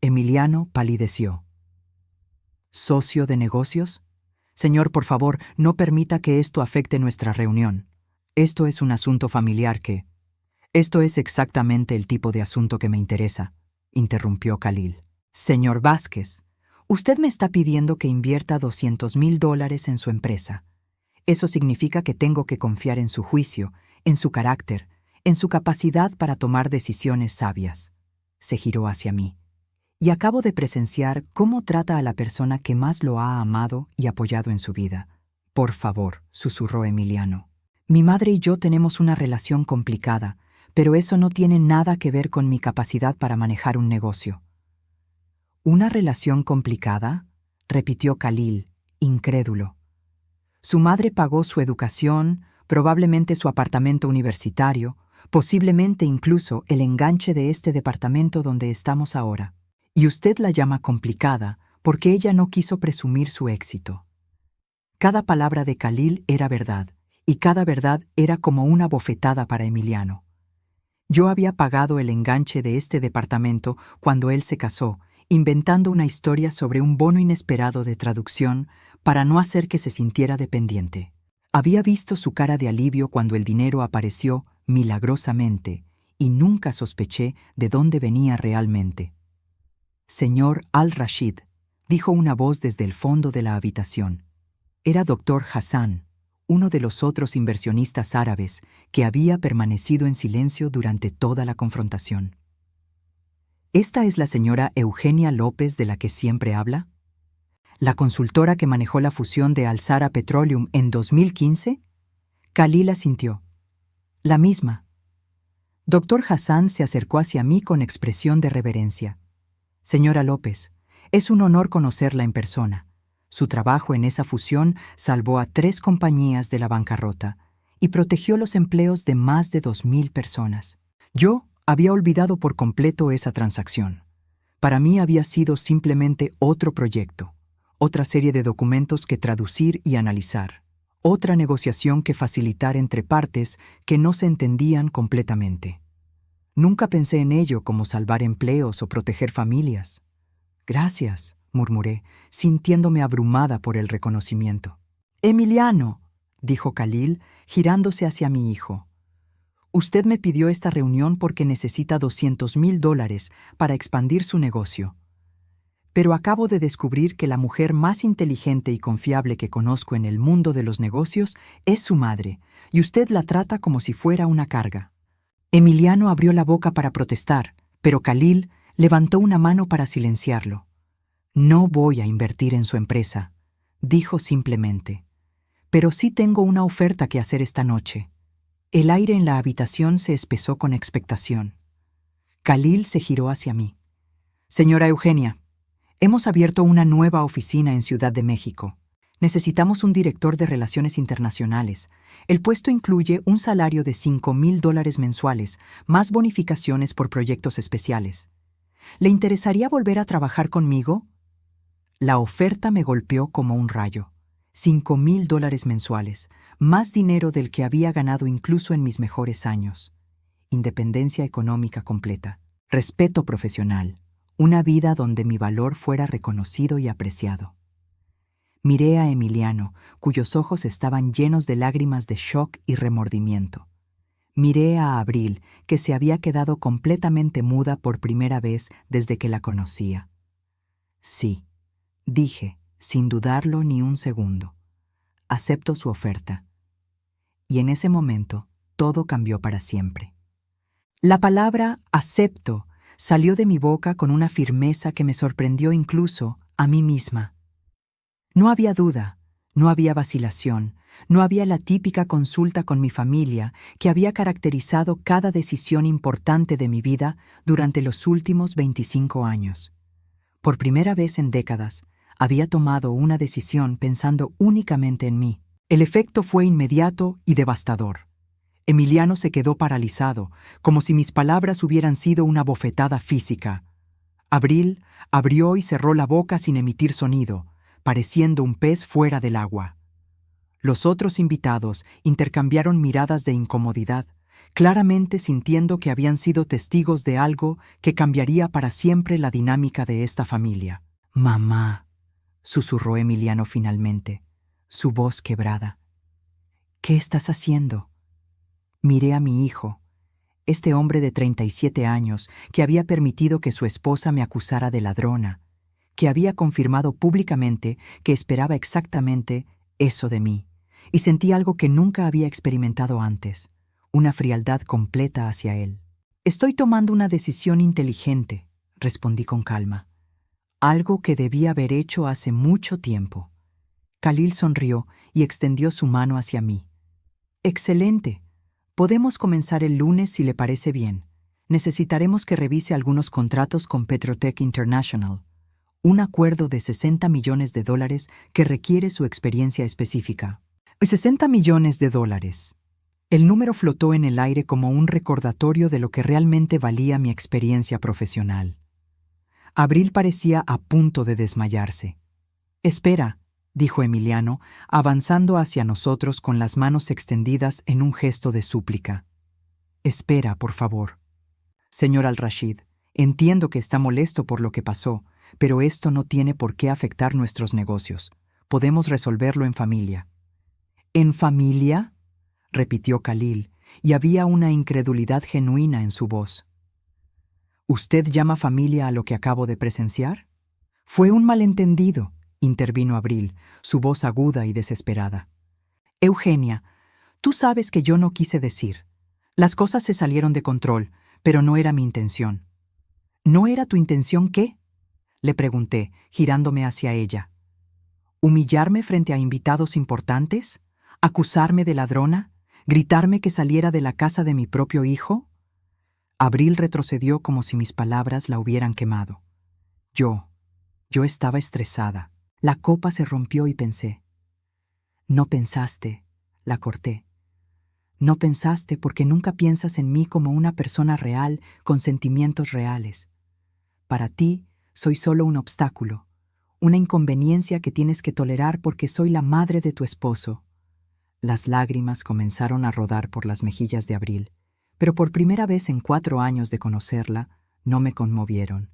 A: Emiliano palideció. ¿Socio de negocios? Señor, por favor, no permita que esto afecte nuestra reunión. Esto es un asunto familiar que... Esto es exactamente el tipo de asunto que me interesa, interrumpió Khalil. Señor Vázquez, usted me está pidiendo que invierta $200,000 en su empresa. Eso significa que tengo que confiar en su juicio, en su carácter, en su capacidad para tomar decisiones sabias. Se giró hacia mí. Y acabo de presenciar cómo trata a la persona que más lo ha amado y apoyado en su vida. Por favor, susurró Emiliano. Mi madre y yo tenemos una relación complicada, pero eso no tiene nada que ver con mi capacidad para manejar un negocio. ¿Una relación complicada?, repitió Khalil, incrédulo. Su madre pagó su educación, probablemente su apartamento universitario, posiblemente incluso el enganche de este departamento donde estamos ahora. Y usted la llama complicada porque ella no quiso presumir su éxito. Cada palabra de Khalil era verdad, y cada verdad era como una bofetada para Emiliano. Yo había pagado el enganche de este departamento cuando él se casó, inventando una historia sobre un bono inesperado de traducción para no hacer que se sintiera dependiente. Había visto su cara de alivio cuando el dinero apareció milagrosamente y nunca sospeché de dónde venía realmente. «Señor Al-Rashid», dijo una voz desde el fondo de la habitación. Era Dr. Hassan, uno de los otros inversionistas árabes que había permanecido en silencio durante toda la confrontación. ¿Esta es la señora Eugenia López de la que siempre habla? ¿La consultora que manejó la fusión de Al-Zahra Petroleum en 2015? Khalil asintió. La misma. Dr. Hassan se acercó hacia mí con expresión de reverencia. Señora López, es un honor conocerla en persona. Su trabajo en esa fusión salvó a 3 compañías de la bancarrota y protegió los empleos de más de 2,000 personas. Yo había olvidado por completo esa transacción. Para mí había sido simplemente otro proyecto, otra serie de documentos que traducir y analizar, otra negociación que facilitar entre partes que no se entendían completamente. Nunca pensé en ello como salvar empleos o proteger familias. Gracias, murmuré, sintiéndome abrumada por el reconocimiento. Emiliano, dijo Khalil, girándose hacia mi hijo. Usted me pidió esta reunión porque necesita $200,000 para expandir su negocio. Pero acabo de descubrir que la mujer más inteligente y confiable que conozco en el mundo de los negocios es su madre, y usted la trata como si fuera una carga. Emiliano abrió la boca para protestar, pero Khalil levantó una mano para silenciarlo. No voy a invertir en su empresa, dijo simplemente. Pero sí tengo una oferta que hacer esta noche. El aire en la habitación se espesó con expectación. Khalil se giró hacia mí. Señora Eugenia, hemos abierto una nueva oficina en Ciudad de México. Necesitamos un director de Relaciones Internacionales. El puesto incluye un salario de $5,000 mensuales, más bonificaciones por proyectos especiales. ¿Le interesaría volver a trabajar conmigo? La oferta me golpeó como un rayo. $5,000 mensuales, más dinero del que había ganado incluso en mis mejores años. Independencia económica completa, respeto profesional, una vida donde mi valor fuera reconocido y apreciado. Miré a Emiliano, cuyos ojos estaban llenos de lágrimas de shock y remordimiento. Miré a Abril, que se había quedado completamente muda por primera vez desde que la conocía. Sí, dije, sin dudarlo ni un segundo. Acepto su oferta. Y en ese momento, todo cambió para siempre. La palabra acepto salió de mi boca con una firmeza que me sorprendió incluso a mí misma. No había duda, no había vacilación, No había la típica consulta con mi familia que había caracterizado cada decisión importante de mi vida durante los últimos 25 años. Por primera vez en décadas, había tomado una decisión pensando únicamente en mí. El efecto fue inmediato y devastador. Emiliano se quedó paralizado, como si mis palabras hubieran sido una bofetada física. Abril abrió y cerró la boca sin emitir sonido, pareciendo un pez fuera del agua. Los otros invitados intercambiaron miradas de incomodidad, claramente sintiendo que habían sido testigos de algo que cambiaría para siempre la dinámica de esta familia. «Mamá», susurró Emiliano finalmente, su voz quebrada. «¿Qué estás haciendo?» Miré a mi hijo, este hombre de 37 años que había permitido que su esposa me acusara de ladrona, que había confirmado públicamente que esperaba exactamente eso de mí, y sentí algo que nunca había experimentado antes, una frialdad completa hacia él. «Estoy tomando una decisión inteligente», respondí con calma. «Algo que debía haber hecho hace mucho tiempo». Khalil sonrió y extendió su mano hacia mí. «Excelente. Podemos comenzar el lunes si le parece bien. Necesitaremos que revise algunos contratos con Petrotech International, un acuerdo de $60 millones que requiere su experiencia específica». $60 millones. El número flotó en el aire como un recordatorio de lo que realmente valía mi experiencia profesional. Abril parecía a punto de desmayarse. «Espera», dijo Emiliano, avanzando hacia nosotros con las manos extendidas en un gesto de súplica. «Espera, por favor. Señor Al-Rashid, entiendo que está molesto por lo que pasó, pero esto no tiene por qué afectar nuestros negocios. Podemos resolverlo en familia». «¿En familia?», repitió Khalil, y había una incredulidad genuina en su voz. «¿Usted llama familia a lo que acabo de presenciar?» «Fue un malentendido», intervino Abril, su voz aguda y desesperada. «Eugenia, tú sabes que yo no quise decir. Las cosas se salieron de control, pero no era mi intención». «¿No era tu intención qué?», le pregunté, girándome hacia ella. «¿Humillarme frente a invitados importantes? ¿Acusarme de ladrona? ¿Gritarme que saliera de la casa de mi propio hijo?» Abril retrocedió como si mis palabras la hubieran quemado. Yo estaba estresada. La copa se rompió y pensé. «No pensaste», la corté. «No pensaste porque nunca piensas en mí como una persona real con sentimientos reales. Para ti, soy solo un obstáculo, una inconveniencia que tienes que tolerar porque soy la madre de tu esposo». Las lágrimas comenzaron a rodar por las mejillas de Abril, pero por primera vez en 4 años de conocerla, no me conmovieron.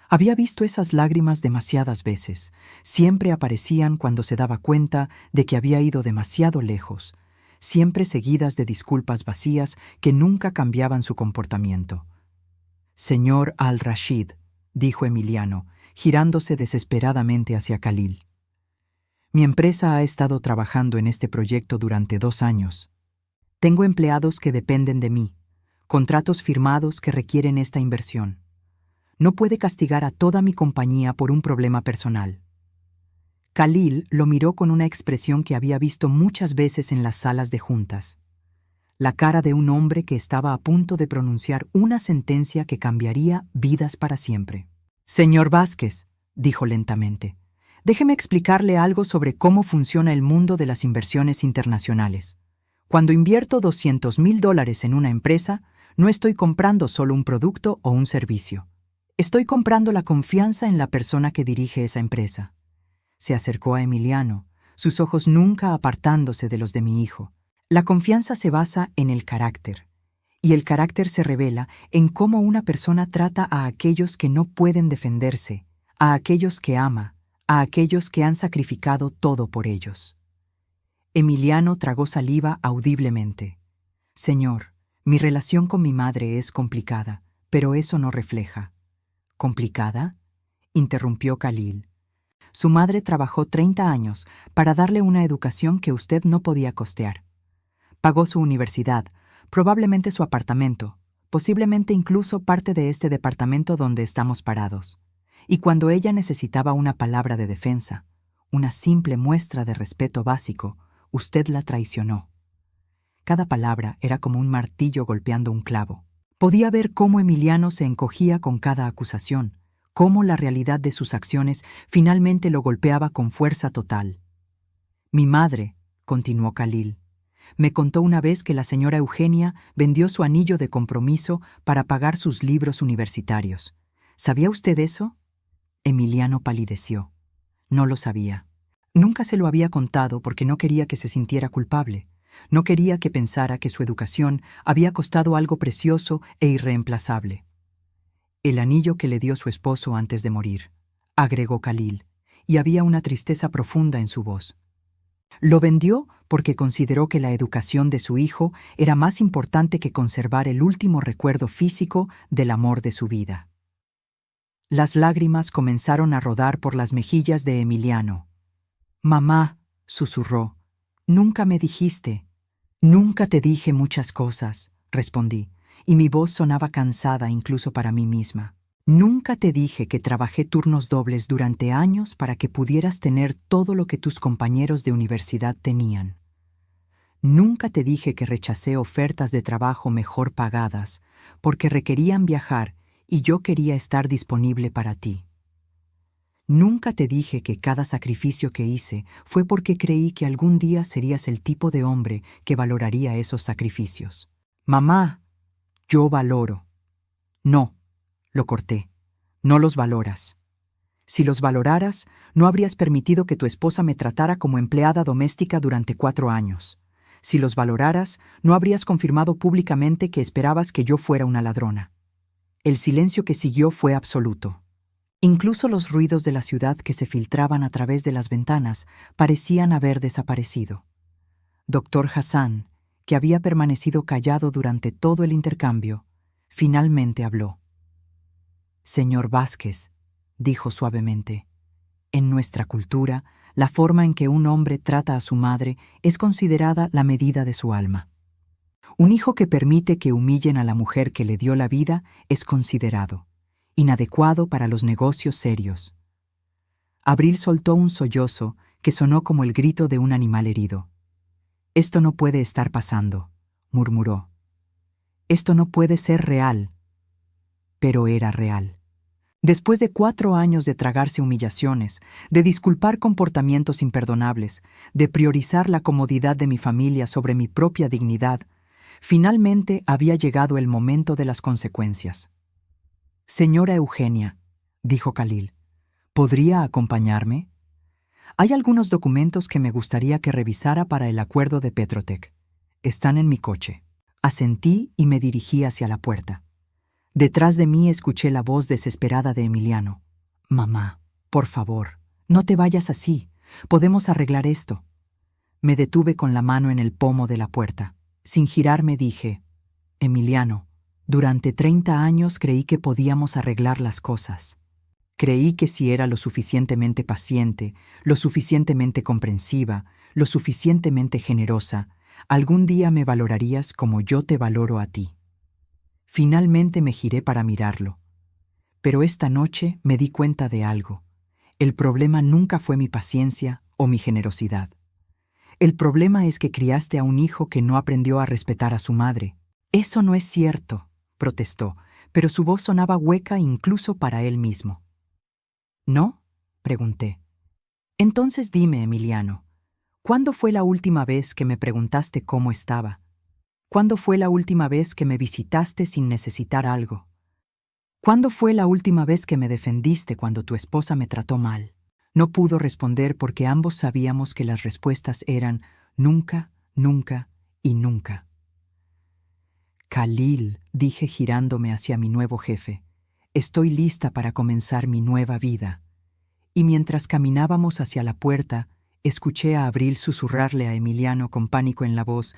A: Había visto esas lágrimas demasiadas veces. Siempre aparecían cuando se daba cuenta de que había ido demasiado lejos, siempre seguidas de disculpas vacías que nunca cambiaban su comportamiento. «Señor Al-Rashid», dijo Emiliano, girándose desesperadamente hacia Khalil. «Mi empresa ha estado trabajando en este proyecto durante 2 años. Tengo empleados que dependen de mí, contratos firmados que requieren esta inversión. No puede castigar a toda mi compañía por un problema personal». Khalil lo miró con una expresión que había visto muchas veces en las salas de juntas. La cara de un hombre que estaba a punto de pronunciar una sentencia que cambiaría vidas para siempre. «Señor Vázquez», dijo lentamente, «déjeme explicarle algo sobre cómo funciona el mundo de las inversiones internacionales. Cuando invierto $200,000 en una empresa, no estoy comprando solo un producto o un servicio. Estoy comprando la confianza en la persona que dirige esa empresa». Se acercó a Emiliano, sus ojos nunca apartándose de los de mi hijo. «La confianza se basa en el carácter, y el carácter se revela en cómo una persona trata a aquellos que no pueden defenderse, a aquellos que ama, a aquellos que han sacrificado todo por ellos». Emiliano tragó saliva audiblemente. «Señor, mi relación con mi madre es complicada, pero eso no refleja». «¿Complicada?», interrumpió Khalil. «Su madre trabajó 30 años para darle una educación que usted no podía costear. Pagó su universidad, probablemente su apartamento, posiblemente incluso parte de este departamento donde estamos parados. Y cuando ella necesitaba una palabra de defensa, una simple muestra de respeto básico, Usted la traicionó. Cada palabra era como un martillo golpeando un clavo. Podía ver cómo Emiliano se encogía con cada acusación, cómo la realidad de sus acciones finalmente lo golpeaba con fuerza total. Mi madre, continuó Khalil, me contó una vez que la señora Eugenia vendió su anillo de compromiso para pagar sus libros universitarios. ¿Sabía usted eso? Emiliano palideció. No lo sabía. Nunca se lo había contado porque no quería que se sintiera culpable. No quería que pensara que su educación había costado algo precioso e irreemplazable. El anillo que le dio su esposo antes de morir, agregó Khalil, y había una tristeza profunda en su voz. Lo vendió porque consideró que la educación de su hijo era más importante que conservar el último recuerdo físico del amor de su vida. Las lágrimas comenzaron a rodar por las mejillas de Emiliano. «Mamá», susurró, «nunca me dijiste». «Nunca te dije muchas cosas», respondí, y mi voz sonaba cansada incluso para mí misma. «Nunca te dije que trabajé turnos dobles durante años para que pudieras tener todo lo que tus compañeros de universidad tenían. Nunca te dije que rechacé ofertas de trabajo mejor pagadas porque requerían viajar y yo quería estar disponible para ti. Nunca te dije que cada sacrificio que hice fue porque creí que algún día serías el tipo de hombre que valoraría esos sacrificios. Mamá, yo valoro». «No», lo corté, «no los valoras. Si los valoraras, no habrías permitido que tu esposa me tratara como empleada doméstica durante 4 años. Si los valoraras, no habrías confirmado públicamente que esperabas que yo fuera una ladrona». El silencio que siguió fue absoluto. Incluso los ruidos de la ciudad que se filtraban a través de las ventanas parecían haber desaparecido. Dr. Hassan, que había permanecido callado durante todo el intercambio, finalmente habló. «Señor Vázquez», dijo suavemente, «en nuestra cultura, la forma en que un hombre trata a su madre es considerada la medida de su alma. Un hijo que permite que humillen a la mujer que le dio la vida es considerado inadecuado para los negocios serios». Abril soltó un sollozo que sonó como el grito de un animal herido. «Esto no puede estar pasando», murmuró. «Esto no puede ser real». Pero era real. Después de 4 años de tragarse humillaciones, de disculpar comportamientos imperdonables, de priorizar la comodidad de mi familia sobre mi propia dignidad, finalmente había llegado el momento de las consecuencias. «Señora Eugenia», dijo Khalil, «¿podría acompañarme? Hay algunos documentos que me gustaría que revisara para el acuerdo de Petrotec. Están en mi coche». Asentí y me dirigí hacia la puerta. Detrás de mí escuché la voz desesperada de Emiliano. «Mamá, por favor, no te vayas así. Podemos arreglar esto». Me detuve con la mano en el pomo de la puerta. Sin girarme dije, «Emiliano, durante 30 años creí que podíamos arreglar las cosas. Creí que si era lo suficientemente paciente, lo suficientemente comprensiva, lo suficientemente generosa, algún día me valorarías como yo te valoro a ti». Finalmente me giré para mirarlo. Pero esta noche me di cuenta de algo. El problema nunca fue mi paciencia o mi generosidad. El problema es que criaste a un hijo que no aprendió a respetar a su madre. «Eso no es cierto», protestó, pero su voz sonaba hueca incluso para él mismo. «¿No?», pregunté. «Entonces dime, Emiliano, ¿cuándo fue la última vez que me preguntaste cómo estaba? ¿Cuándo fue la última vez que me visitaste sin necesitar algo? ¿Cuándo fue la última vez que me defendiste cuando tu esposa me trató mal?» No pudo responder porque ambos sabíamos que las respuestas eran nunca, nunca y nunca. «Khalil», dije girándome hacia mi nuevo jefe, «estoy lista para comenzar mi nueva vida». Y mientras caminábamos hacia la puerta, escuché a Abril susurrarle a Emiliano con pánico en la voz,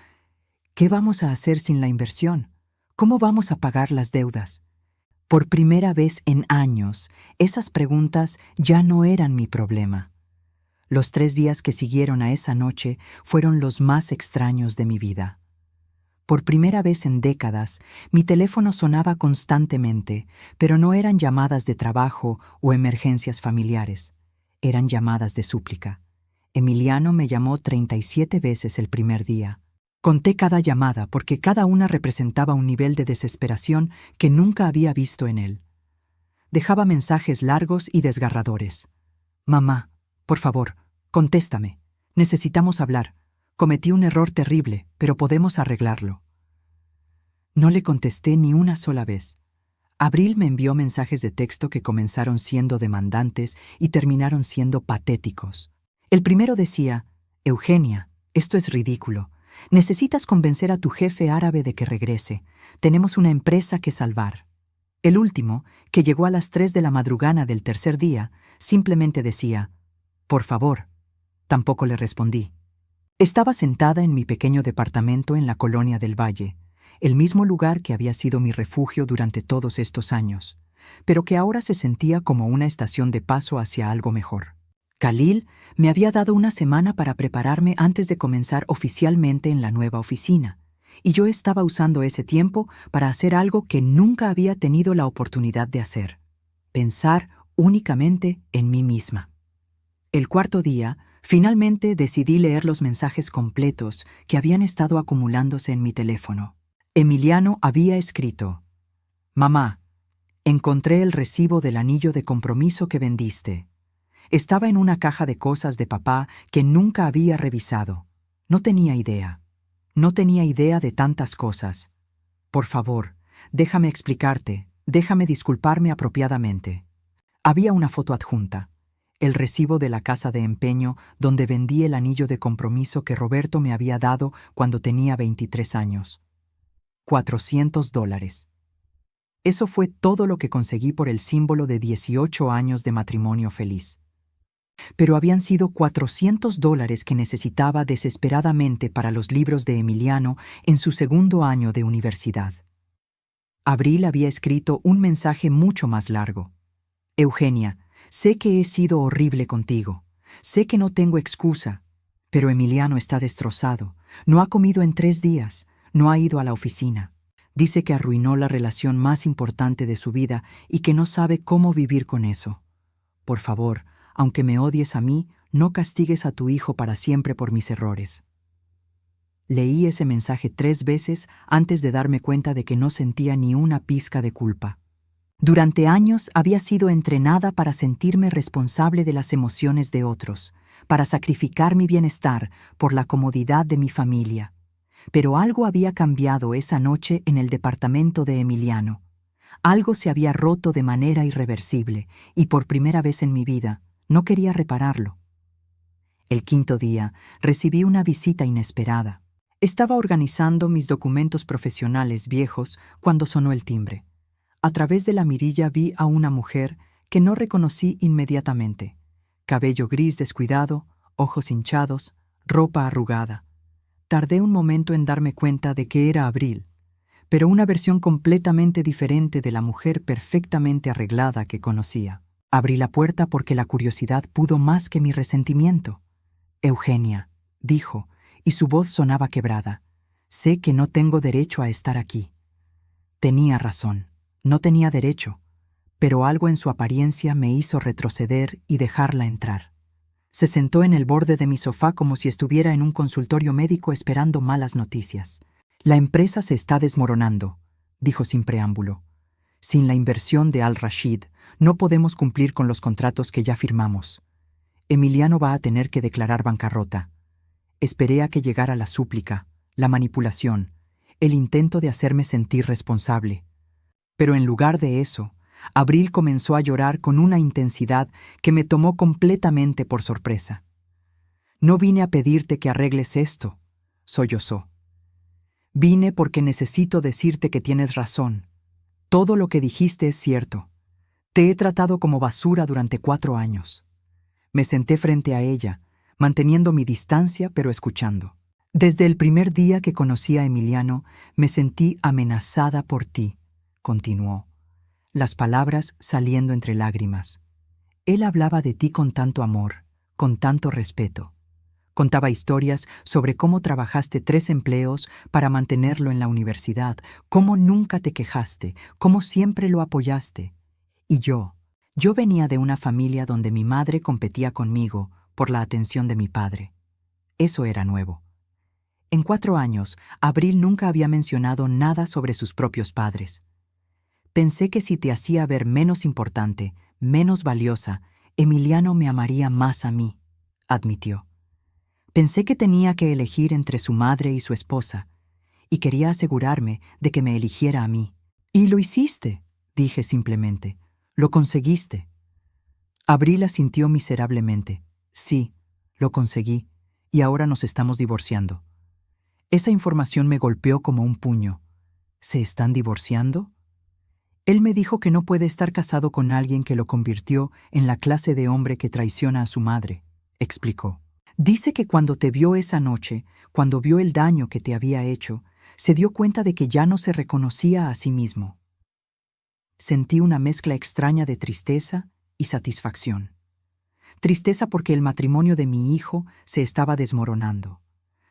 A: «¿Qué vamos a hacer sin la inversión? ¿Cómo vamos a pagar las deudas?». Por primera vez en años, esas preguntas ya no eran mi problema. Los 3 días que siguieron a esa noche fueron los más extraños de mi vida. Por primera vez en décadas, mi teléfono sonaba constantemente, pero no eran llamadas de trabajo o emergencias familiares. Eran llamadas de súplica. Emiliano me llamó 37 veces el primer día. Conté cada llamada porque cada una representaba un nivel de desesperación que nunca había visto en él. Dejaba mensajes largos y desgarradores. Mamá, por favor, contéstame. Necesitamos hablar. Cometí un error terrible, pero podemos arreglarlo. No le contesté ni una sola vez. Abril me envió mensajes de texto que comenzaron siendo demandantes y terminaron siendo patéticos. El primero decía: Eugenia, esto es ridículo. Necesitas convencer a tu jefe árabe de que regrese. Tenemos una empresa que salvar. El último, que llegó a las 3 de la madrugada del tercer día, simplemente decía: por favor. Tampoco le respondí. Estaba sentada en mi pequeño departamento en la colonia del Valle, el mismo lugar que había sido mi refugio durante todos estos años, pero que ahora se sentía como una estación de paso hacia algo mejor. Khalil me había dado una semana para prepararme antes de comenzar oficialmente en la nueva oficina, y yo estaba usando ese tiempo para hacer algo que nunca había tenido la oportunidad de hacer: pensar únicamente en mí misma. El cuarto día, finalmente decidí leer los mensajes completos que habían estado acumulándose en mi teléfono. Emiliano había escrito: Mamá, encontré el recibo del anillo de compromiso que vendiste. Estaba en una caja de cosas de papá que nunca había revisado. No tenía idea. No tenía idea de tantas cosas. Por favor, déjame explicarte, déjame disculparme apropiadamente. Había una foto adjunta: el recibo de la casa de empeño donde vendí el anillo de compromiso que Roberto me había dado cuando tenía 23 años. $400. Eso fue todo lo que conseguí por el símbolo de 18 años de matrimonio feliz. Pero habían sido $400 que necesitaba desesperadamente para los libros de Emiliano en su segundo año de universidad. Abril había escrito un mensaje mucho más largo: Eugenia, sé que he sido horrible contigo. Sé que no tengo excusa, pero Emiliano está destrozado. No ha comido en 3 días. No ha ido a la oficina. Dice que arruinó la relación más importante de su vida y que no sabe cómo vivir con eso. Por favor, aunque me odies a mí, no castigues a tu hijo para siempre por mis errores. Leí ese mensaje 3 veces antes de darme cuenta de que no sentía ni una pizca de culpa. Durante años había sido entrenada para sentirme responsable de las emociones de otros, para sacrificar mi bienestar por la comodidad de mi familia. Pero algo había cambiado esa noche en el departamento de Emiliano. Algo se había roto de manera irreversible, y por primera vez en mi vida no quería repararlo. El quinto día recibí una visita inesperada. Estaba organizando mis documentos profesionales viejos cuando sonó el timbre. A través de la mirilla vi a una mujer que no reconocí inmediatamente. Cabello gris descuidado, ojos hinchados, ropa arrugada. Tardé un momento en darme cuenta de que era Abril, pero una versión completamente diferente de la mujer perfectamente arreglada que conocía. Abrí la puerta porque la curiosidad pudo más que mi resentimiento. Eugenia, dijo, y su voz sonaba quebrada. Sé que no tengo derecho a estar aquí. Tenía razón, no tenía derecho, pero algo en su apariencia me hizo retroceder y dejarla entrar. Se sentó en el borde de mi sofá como si estuviera en un consultorio médico esperando malas noticias. La empresa se está desmoronando, dijo sin preámbulo. Sin la inversión de Al-Rashid, no podemos cumplir con los contratos que ya firmamos. Emiliano va a tener que declarar bancarrota. Esperé a que llegara la súplica, la manipulación, el intento de hacerme sentir responsable. Pero en lugar de eso, Abril comenzó a llorar con una intensidad que me tomó completamente por sorpresa. No vine a pedirte que arregles esto, sollozó. Vine porque necesito decirte que tienes razón. Todo lo que dijiste es cierto. Te he tratado como basura durante 4 años. Me senté frente a ella, manteniendo mi distancia pero escuchando. Desde el primer día que conocí a Emiliano, me sentí amenazada por ti, continuó, las palabras saliendo entre lágrimas. Él hablaba de ti con tanto amor, con tanto respeto. Contaba historias sobre cómo trabajaste 3 empleos para mantenerlo en la universidad, cómo nunca te quejaste, cómo siempre lo apoyaste. Y yo venía de una familia donde mi madre competía conmigo por la atención de mi padre. Eso era nuevo. En 4 años, Abril nunca había mencionado nada sobre sus propios padres. Pensé que si te hacía ver menos importante, menos valiosa, Emiliano me amaría más a mí, admitió. Pensé que tenía que elegir entre su madre y su esposa, y quería asegurarme de que me eligiera a mí. Y lo hiciste, dije simplemente. Lo conseguiste. Abril asintió miserablemente. Sí, lo conseguí, y ahora nos estamos divorciando. Esa información me golpeó como un puño. ¿Se están divorciando? Él me dijo que no puede estar casado con alguien que lo convirtió en la clase de hombre que traiciona a su madre, explicó. Dice que cuando te vio esa noche, cuando vio el daño que te había hecho, se dio cuenta de que ya no se reconocía a sí mismo. Sentí una mezcla extraña de tristeza y satisfacción. Tristeza porque el matrimonio de mi hijo se estaba desmoronando.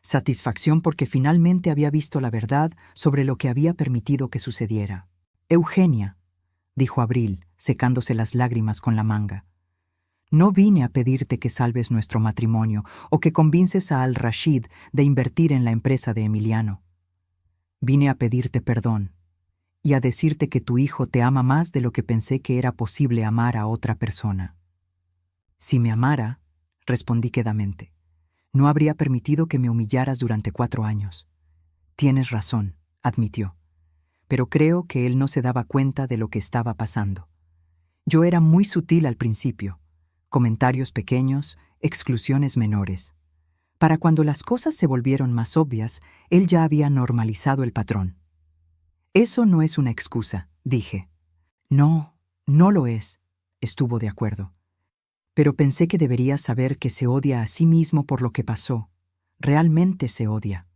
A: Satisfacción porque finalmente había visto la verdad sobre lo que había permitido que sucediera. Eugenia, dijo Abril, secándose las lágrimas con la manga. No vine a pedirte que salves nuestro matrimonio o que convences a Al-Rashid de invertir en la empresa de Emiliano. Vine a pedirte perdón y a decirte que tu hijo te ama más de lo que pensé que era posible amar a otra persona. Si me amara, respondí quedamente, no habría permitido que me humillaras durante 4 años. Tienes razón, admitió, pero creo que él no se daba cuenta de lo que estaba pasando. Yo era muy sutil al principio, comentarios pequeños, exclusiones menores. Para cuando las cosas se volvieron más obvias, él ya había normalizado el patrón. Eso no es una excusa, dije. No, no lo es, estuvo de acuerdo. Pero pensé que deberías saber que se odia a sí mismo por lo que pasó. Realmente se odia.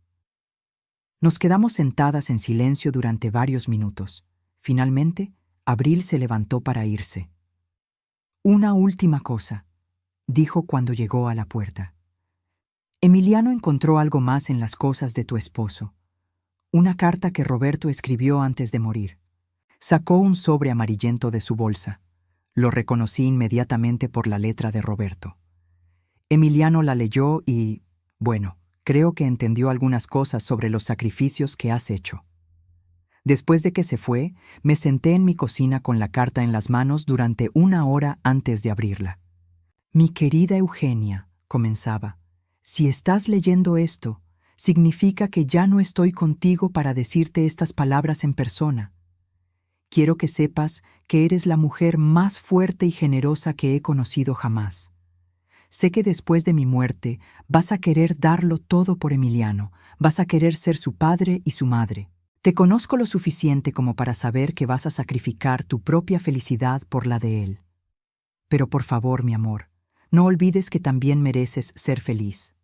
A: Nos quedamos sentadas en silencio durante varios minutos. Finalmente, Abril se levantó para irse. Una última cosa, dijo cuando llegó a la puerta. Emiliano encontró algo más en las cosas de tu esposo. Una carta que Roberto escribió antes de morir. Sacó un sobre amarillento de su bolsa. Lo reconocí inmediatamente por la letra de Roberto. Emiliano la leyó y, bueno, creo que entendió algunas cosas sobre los sacrificios que has hecho. Después de que se fue, me senté en mi cocina con la carta en las manos durante 1 hora antes de abrirla. Mi querida Eugenia, comenzaba, si estás leyendo esto, significa que ya no estoy contigo para decirte estas palabras en persona. Quiero que sepas que eres la mujer más fuerte y generosa que he conocido jamás. Sé que después de mi muerte vas a querer darlo todo por Emiliano, vas a querer ser su padre y su madre. Te conozco lo suficiente como para saber que vas a sacrificar tu propia felicidad por la de él. Pero por favor, mi amor, no olvides que también mereces ser feliz.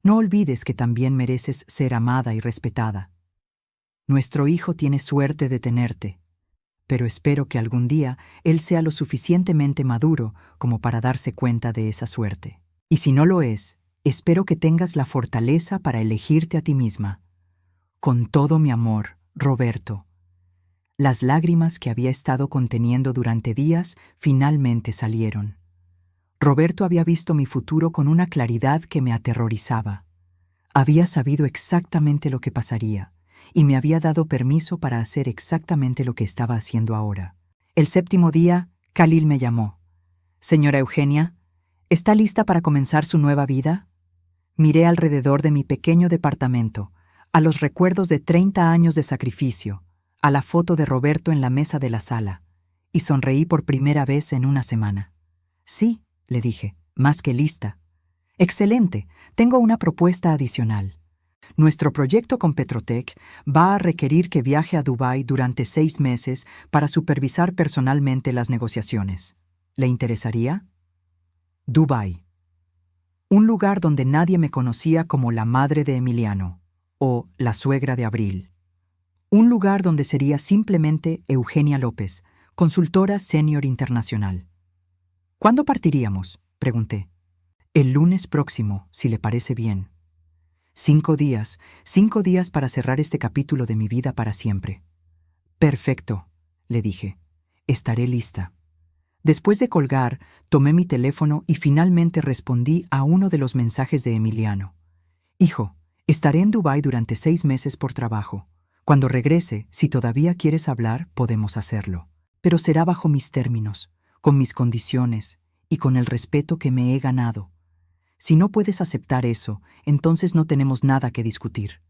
A: No olvides que también mereces ser amada y respetada. Nuestro hijo tiene suerte de tenerte, pero espero que algún día él sea lo suficientemente maduro como para darse cuenta de esa suerte. Y si no lo es, espero que tengas la fortaleza para elegirte a ti misma. Con todo mi amor, Roberto. Las lágrimas que había estado conteniendo durante días finalmente salieron. Roberto había visto mi futuro con una claridad que me aterrorizaba. Había sabido exactamente lo que pasaría, y me había dado permiso para hacer exactamente lo que estaba haciendo ahora. El 7º día, Khalil me llamó. «Señora Eugenia, ¿está lista para comenzar su nueva vida?» Miré alrededor de mi pequeño departamento, a los recuerdos de 30 años de sacrificio, a la foto de Roberto en la mesa de la sala, y sonreí por primera vez en una semana. «Sí», le dije, «más que lista». «Excelente, tengo una propuesta adicional. Nuestro proyecto con Petrotec va a requerir que viaje a Dubái durante 6 meses para supervisar personalmente las negociaciones. ¿Le interesaría?» Dubái. Un lugar donde nadie me conocía como la madre de Emiliano o la suegra de Abril. Un lugar donde sería simplemente Eugenia López, consultora senior internacional. «¿Cuándo partiríamos?», pregunté. «El lunes próximo, si le parece bien». 5 días para cerrar este capítulo de mi vida para siempre. «Perfecto», le dije. «Estaré lista». Después de colgar, tomé mi teléfono y finalmente respondí a uno de los mensajes de Emiliano. Hijo, estaré en Dubái durante 6 meses por trabajo. Cuando regrese, si todavía quieres hablar, podemos hacerlo. Pero será bajo mis términos, con mis condiciones y con el respeto que me he ganado. Si no puedes aceptar eso, entonces no tenemos nada que discutir.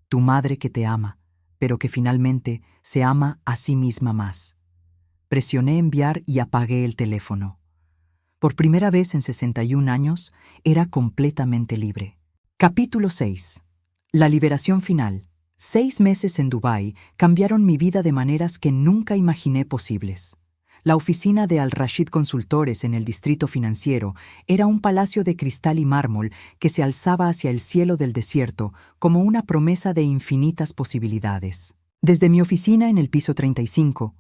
A: Tu madre que te ama, pero que finalmente se ama a sí misma más. Presioné enviar y apagué el teléfono. Por primera vez en 61 años, era completamente libre. Capítulo 6. La liberación final. 6 meses en Dubái cambiaron mi vida de maneras que nunca imaginé posibles. La oficina de Al-Rashid Consultores en el distrito financiero era un palacio de cristal y mármol que se alzaba hacia el cielo del desierto como una promesa de infinitas posibilidades. Desde mi oficina en el piso 35,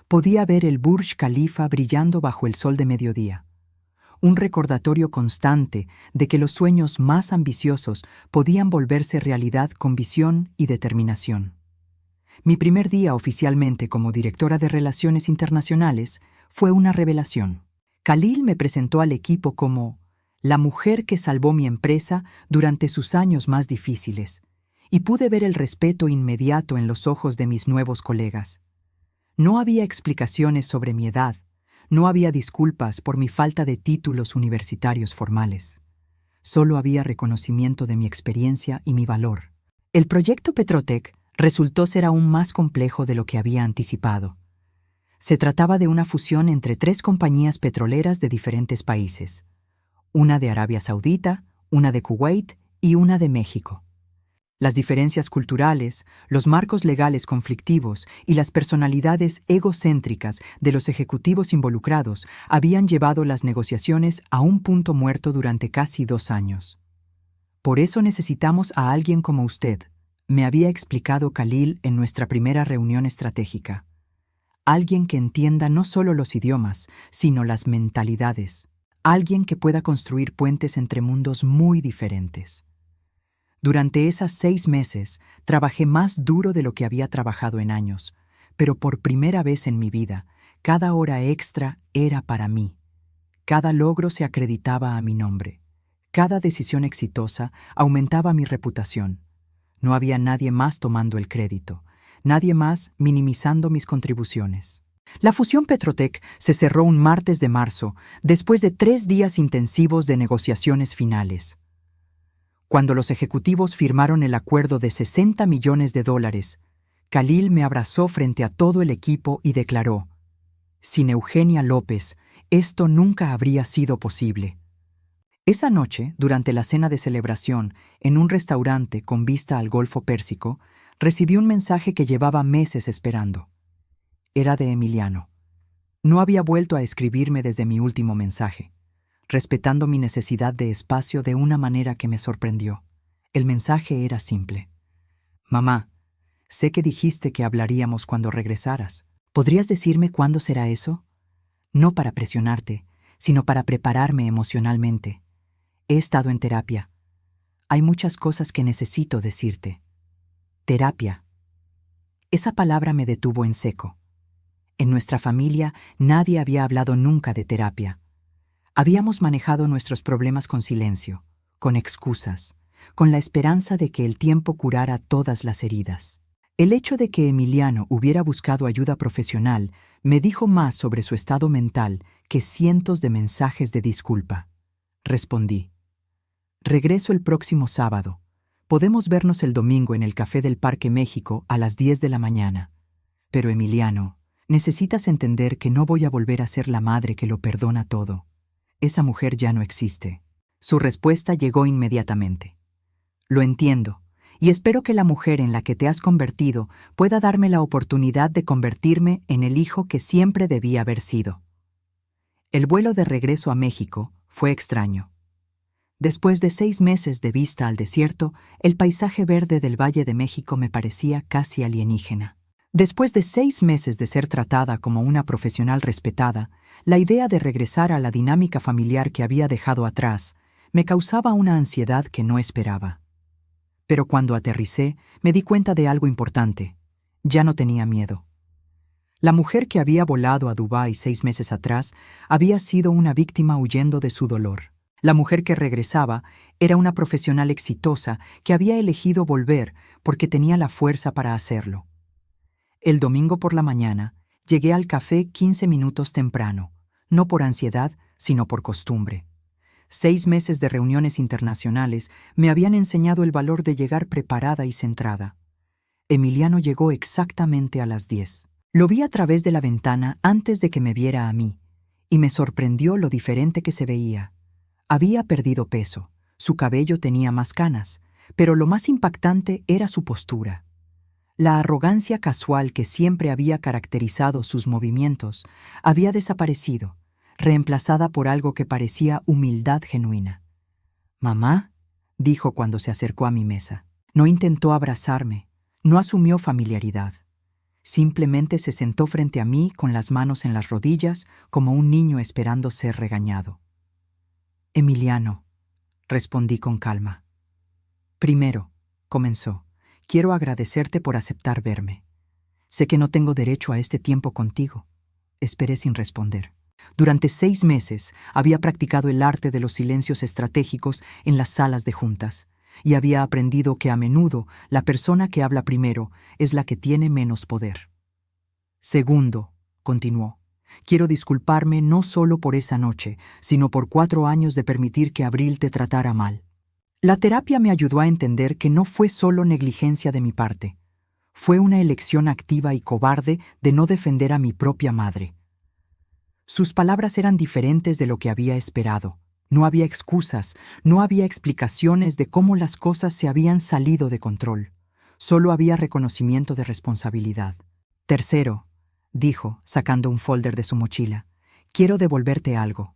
A: podía ver el Burj Khalifa brillando bajo el sol de mediodía. Un recordatorio constante de que los sueños más ambiciosos podían volverse realidad con visión y determinación. Mi primer día oficialmente como directora de Relaciones Internacionales fue una revelación. Khalil me presentó al equipo como la mujer que salvó mi empresa durante sus años más difíciles, y pude ver el respeto inmediato en los ojos de mis nuevos colegas. No había explicaciones sobre mi edad, no había disculpas por mi falta de títulos universitarios formales. Solo había reconocimiento de mi experiencia y mi valor. El proyecto Petrotec resultó ser aún más complejo de lo que había anticipado. Se trataba de una fusión entre 3 compañías petroleras de diferentes países, una de Arabia Saudita, una de Kuwait y una de México. Las diferencias culturales, los marcos legales conflictivos y las personalidades egocéntricas de los ejecutivos involucrados habían llevado las negociaciones a un punto muerto durante casi 2 años. Por eso necesitamos a alguien como usted, me había explicado Khalil en nuestra primera reunión estratégica. Alguien que entienda no solo los idiomas, sino las mentalidades. Alguien que pueda construir puentes entre mundos muy diferentes. Durante esas 6 meses, trabajé más duro de lo que había trabajado en años, pero por primera vez en mi vida, cada hora extra era para mí. Cada logro se acreditaba a mi nombre. Cada decisión exitosa aumentaba mi reputación. No había nadie más tomando el crédito, nadie más minimizando mis contribuciones. La fusión Petrotec se cerró un martes de marzo, después de 3 días intensivos de negociaciones finales. Cuando los ejecutivos firmaron el acuerdo de $60 millones, Khalil me abrazó frente a todo el equipo y declaró: «Sin Eugenia López, esto nunca habría sido posible». Esa noche, durante la cena de celebración, en un restaurante con vista al Golfo Pérsico, recibí un mensaje que llevaba meses esperando. Era de Emiliano. No había vuelto a escribirme desde mi último mensaje, respetando mi necesidad de espacio de una manera que me sorprendió. El mensaje era simple. «Mamá, sé que dijiste que hablaríamos cuando regresaras. ¿Podrías decirme cuándo será eso? No para presionarte, sino para prepararme emocionalmente. He estado en terapia. Hay muchas cosas que necesito decirte». Terapia. Esa palabra me detuvo en seco. En nuestra familia nadie había hablado nunca de terapia. Habíamos manejado nuestros problemas con silencio, con excusas, con la esperanza de que el tiempo curara todas las heridas. El hecho de que Emiliano hubiera buscado ayuda profesional me dijo más sobre su estado mental que cientos de mensajes de disculpa. Respondí: «Regreso el próximo sábado. Podemos vernos el domingo en el Café del Parque México a las 10 de la mañana. Pero Emiliano, necesitas entender que no voy a volver a ser la madre que lo perdona todo. Esa mujer ya no existe». Su respuesta llegó inmediatamente. «Lo entiendo, y espero que la mujer en la que te has convertido pueda darme la oportunidad de convertirme en el hijo que siempre debí haber sido». El vuelo de regreso a México fue extraño. Después de 6 meses de vista al desierto, el paisaje verde del Valle de México me parecía casi alienígena. Después de 6 meses de ser tratada como una profesional respetada, la idea de regresar a la dinámica familiar que había dejado atrás me causaba una ansiedad que no esperaba. Pero cuando aterricé, me di cuenta de algo importante. Ya no tenía miedo. La mujer que había volado a Dubái 6 meses atrás había sido una víctima huyendo de su dolor. La mujer que regresaba era una profesional exitosa que había elegido volver porque tenía la fuerza para hacerlo. El domingo por la mañana llegué al café 15 minutos temprano, no por ansiedad, sino por costumbre. 6 meses de reuniones internacionales me habían enseñado el valor de llegar preparada y centrada. Emiliano llegó exactamente a las 10. Lo vi a través de la ventana antes de que me viera a mí, y me sorprendió lo diferente que se veía. Había perdido peso, su cabello tenía más canas, pero lo más impactante era su postura. La arrogancia casual que siempre había caracterizado sus movimientos había desaparecido, reemplazada por algo que parecía humildad genuina. «Mamá», dijo cuando se acercó a mi mesa. No intentó abrazarme, no asumió familiaridad. Simplemente se sentó frente a mí con las manos en las rodillas como un niño esperando ser regañado. «Emiliano», respondí con calma. «Primero», comenzó, «quiero agradecerte por aceptar verme. Sé que no tengo derecho a este tiempo contigo». Esperé sin responder. Durante 6 meses había practicado el arte de los silencios estratégicos en las salas de juntas, y había aprendido que a menudo la persona que habla primero es la que tiene menos poder. «Segundo», continuó, «quiero disculparme no solo por esa noche, sino por 4 años de permitir que Abril te tratara mal. La terapia me ayudó a entender que no fue solo negligencia de mi parte. Fue una elección activa y cobarde de no defender a mi propia madre». Sus palabras eran diferentes de lo que había esperado. No había excusas, no había explicaciones de cómo las cosas se habían salido de control. Solo había reconocimiento de responsabilidad. «Tercero», dijo, sacando un folder de su mochila, «quiero devolverte algo».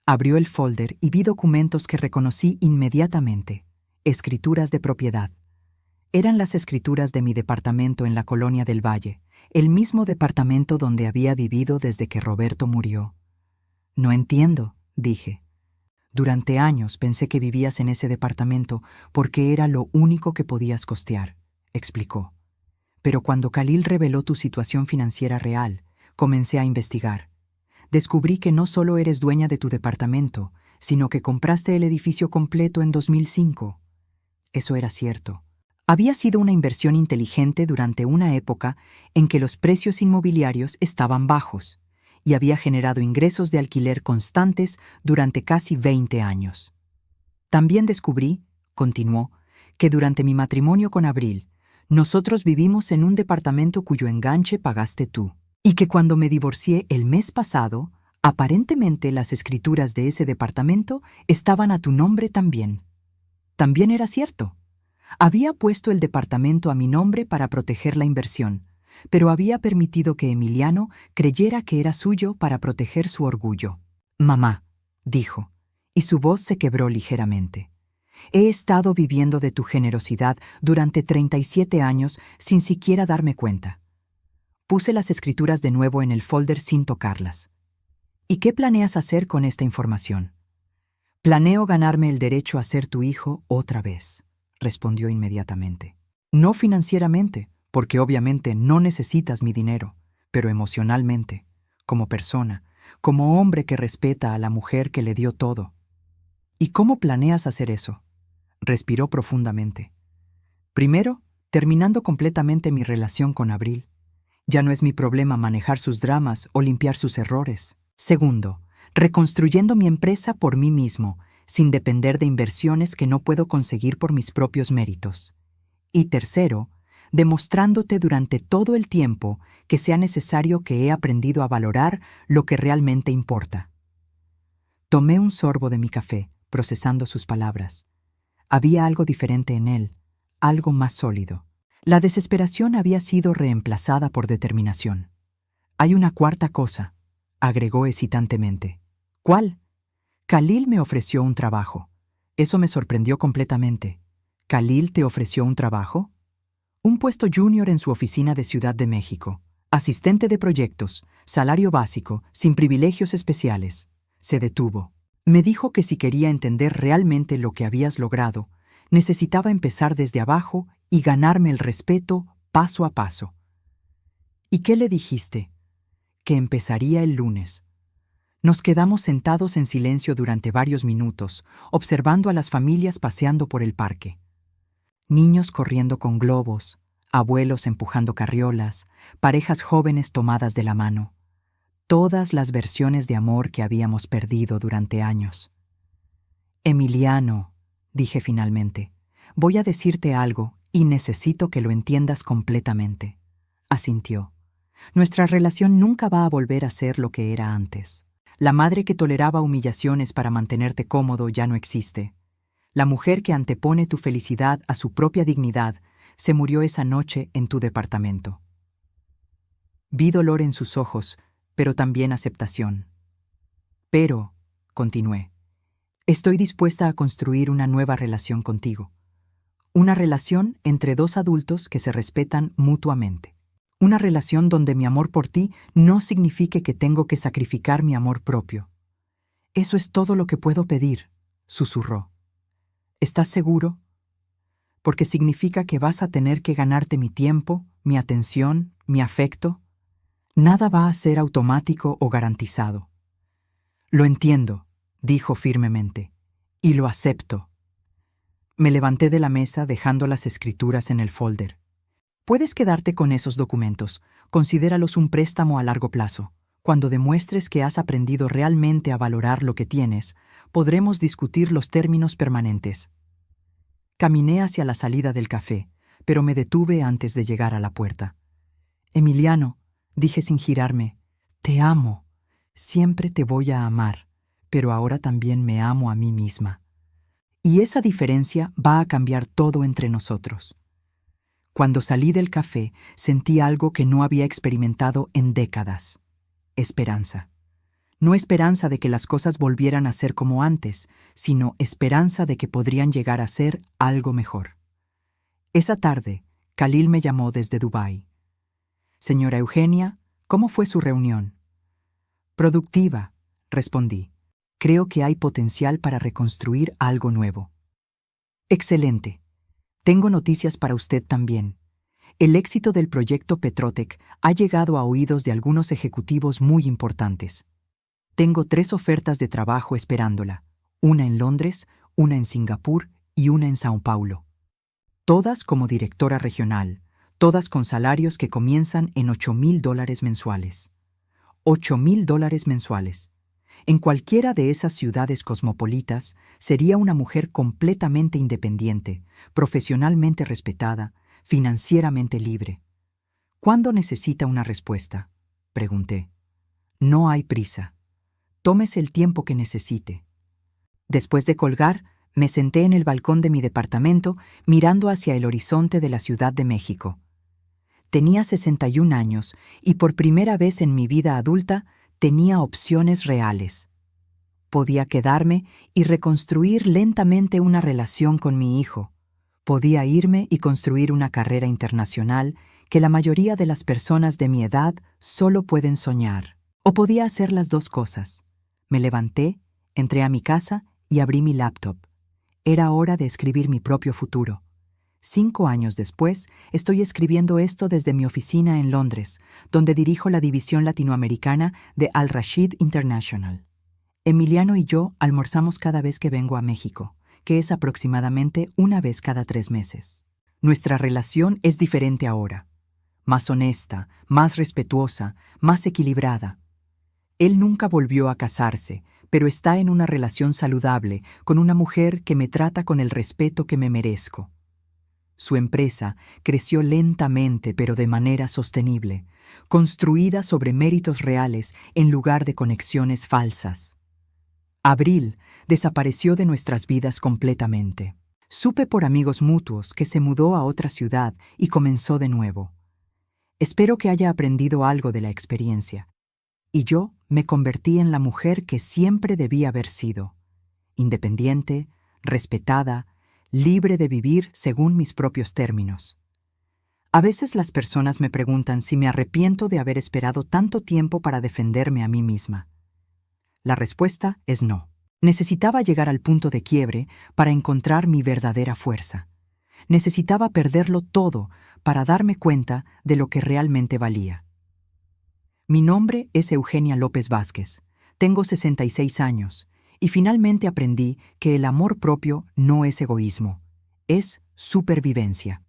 A: Abrió el folder y vi documentos que reconocí inmediatamente. Escrituras de propiedad. Eran las escrituras de mi departamento en la Colonia del Valle, el mismo departamento donde había vivido desde que Roberto murió. «No entiendo», dije. «Durante años pensé que vivías en ese departamento porque era lo único que podías costear», explicó. «Pero cuando Khalil reveló tu situación financiera real, comencé a investigar. Descubrí que no solo eres dueña de tu departamento, sino que compraste el edificio completo en 2005. Eso era cierto. Había sido una inversión inteligente durante una época en que los precios inmobiliarios estaban bajos y había generado ingresos de alquiler constantes durante casi 20 años. También descubrí», continuó, «que durante mi matrimonio con Abril, nosotros vivimos en un departamento cuyo enganche pagaste tú, y que cuando me divorcié el mes pasado, aparentemente las escrituras de ese departamento estaban a tu nombre también». También era cierto. Había puesto el departamento a mi nombre para proteger la inversión, pero había permitido que Emiliano creyera que era suyo para proteger su orgullo. «Mamá», dijo, y su voz se quebró ligeramente, «he estado viviendo de tu generosidad durante 37 años sin siquiera darme cuenta». Puse las escrituras de nuevo en el folder sin tocarlas. «¿Y qué planeas hacer con esta información?» «Planeo ganarme el derecho a ser tu hijo otra vez», respondió inmediatamente. «No financieramente, porque obviamente no necesitas mi dinero, pero emocionalmente, como persona, como hombre que respeta a la mujer que le dio todo». «¿Y cómo planeas hacer eso?». Respiró profundamente. «Primero, terminando completamente mi relación con Abril. Ya no es mi problema manejar sus dramas o limpiar sus errores. Segundo, reconstruyendo mi empresa por mí mismo, sin depender de inversiones que no puedo conseguir por mis propios méritos. Y tercero, demostrándote durante todo el tiempo que sea necesario que he aprendido a valorar lo que realmente importa». Tomé un sorbo de mi café, procesando sus palabras. Había algo diferente en él, algo más sólido. La desesperación había sido reemplazada por determinación. «Hay una cuarta cosa», agregó hesitantemente. «¿Cuál?». «Khalil me ofreció un trabajo». Eso me sorprendió completamente. «¿Khalil te ofreció un trabajo?». «Un puesto junior en su oficina de Ciudad de México. Asistente de proyectos, salario básico, sin privilegios especiales». Se detuvo. «Me dijo que si quería entender realmente lo que habías logrado, necesitaba empezar desde abajo y ganarme el respeto paso a paso». «¿Y qué le dijiste?». que empezaría el lunes. Nos quedamos sentados en silencio durante varios minutos, observando a las familias paseando por el parque. Niños corriendo con globos, abuelos empujando carriolas, parejas jóvenes tomadas de la mano. Todas las versiones de amor que habíamos perdido durante años. Emiliano, dije finalmente, voy a decirte algo y necesito que lo entiendas completamente. Asintió. Nuestra relación nunca va a volver a ser lo que era antes. La madre que toleraba humillaciones para mantenerte cómodo ya no existe. La mujer que antepone tu felicidad a su propia dignidad se murió esa noche en tu departamento. Vi dolor en sus ojos, pero también aceptación. Pero, continué, estoy dispuesta a construir una nueva relación contigo. Una relación entre dos adultos que se respetan mutuamente. Una relación donde mi amor por ti no signifique que tengo que sacrificar mi amor propio. Eso es todo lo que puedo pedir, susurró. ¿Estás seguro? Porque significa que vas a tener que ganarte mi tiempo, mi atención, mi afecto. Nada va a ser automático o garantizado. Lo entiendo, dijo firmemente, y lo acepto. Me levanté de la mesa dejando las escrituras en el folder. Puedes quedarte con esos documentos. Considéralos un préstamo a largo plazo. Cuando demuestres que has aprendido realmente a valorar lo que tienes, podremos discutir los términos permanentes. Caminé hacia la salida del café, pero me detuve antes de llegar a la puerta. Emiliano, dije sin girarme, te amo. Siempre te voy a amar, pero ahora también me amo a mí misma. Y esa diferencia va a cambiar todo entre nosotros. Cuando salí del café, sentí algo que no había experimentado en décadas. Esperanza. No esperanza de que las cosas volvieran a ser como antes, sino esperanza de que podrían llegar a ser algo mejor. Esa tarde, Khalil me llamó desde Dubái. Señora Eugenia, ¿cómo fue su reunión? Productiva, respondí. Creo que hay potencial para reconstruir algo nuevo. Excelente. Tengo noticias para usted también. El éxito del proyecto Petrotec ha llegado a oídos de algunos ejecutivos muy importantes. Tengo 3 ofertas de trabajo esperándola, una en Londres, una en Singapur y una en Sao Paulo. Todas como directora regional, todas con salarios que comienzan en $8,000 mensuales. $8,000 mensuales. En cualquiera de esas ciudades cosmopolitas sería una mujer completamente independiente, profesionalmente respetada, financieramente libre. ¿Cuándo necesita una respuesta? Pregunté. No hay prisa. Tómese el tiempo que necesite. Después de colgar, me senté en el balcón de mi departamento mirando hacia el horizonte de la Ciudad de México. Tenía 61 años y por primera vez en mi vida adulta tenía opciones reales. Podía quedarme y reconstruir lentamente una relación con mi hijo. Podía irme y construir una carrera internacional que la mayoría de las personas de mi edad solo pueden soñar. O podía hacer las dos cosas. Me levanté, entré a mi casa y abrí mi laptop. Era hora de escribir mi propio futuro. 5 años después, estoy escribiendo esto desde mi oficina en Londres, donde dirijo la división latinoamericana de Al Rashid International. Emiliano y yo almorzamos cada vez que vengo a México, que es aproximadamente una vez cada 3 meses. Nuestra relación es diferente ahora. Más honesta, más respetuosa, más equilibrada. Él nunca volvió a casarse, pero está en una relación saludable con una mujer que me trata con el respeto que me merezco. Su empresa creció lentamente pero de manera sostenible, construida sobre méritos reales en lugar de conexiones falsas. Abril desapareció de nuestras vidas completamente. Supe por amigos mutuos que se mudó a otra ciudad y comenzó de nuevo. Espero que haya aprendido algo de la experiencia. Y yo me convertí en la mujer que siempre debía haber sido. Independiente, respetada, libre de vivir según mis propios términos. A veces las personas me preguntan si me arrepiento de haber esperado tanto tiempo para defenderme a mí misma. La respuesta es no. Necesitaba llegar al punto de quiebre para encontrar mi verdadera fuerza. Necesitaba perderlo todo para darme cuenta de lo que realmente valía. Mi nombre es Eugenia López Vázquez. Tengo 66 años y finalmente aprendí que el amor propio no es egoísmo, es supervivencia.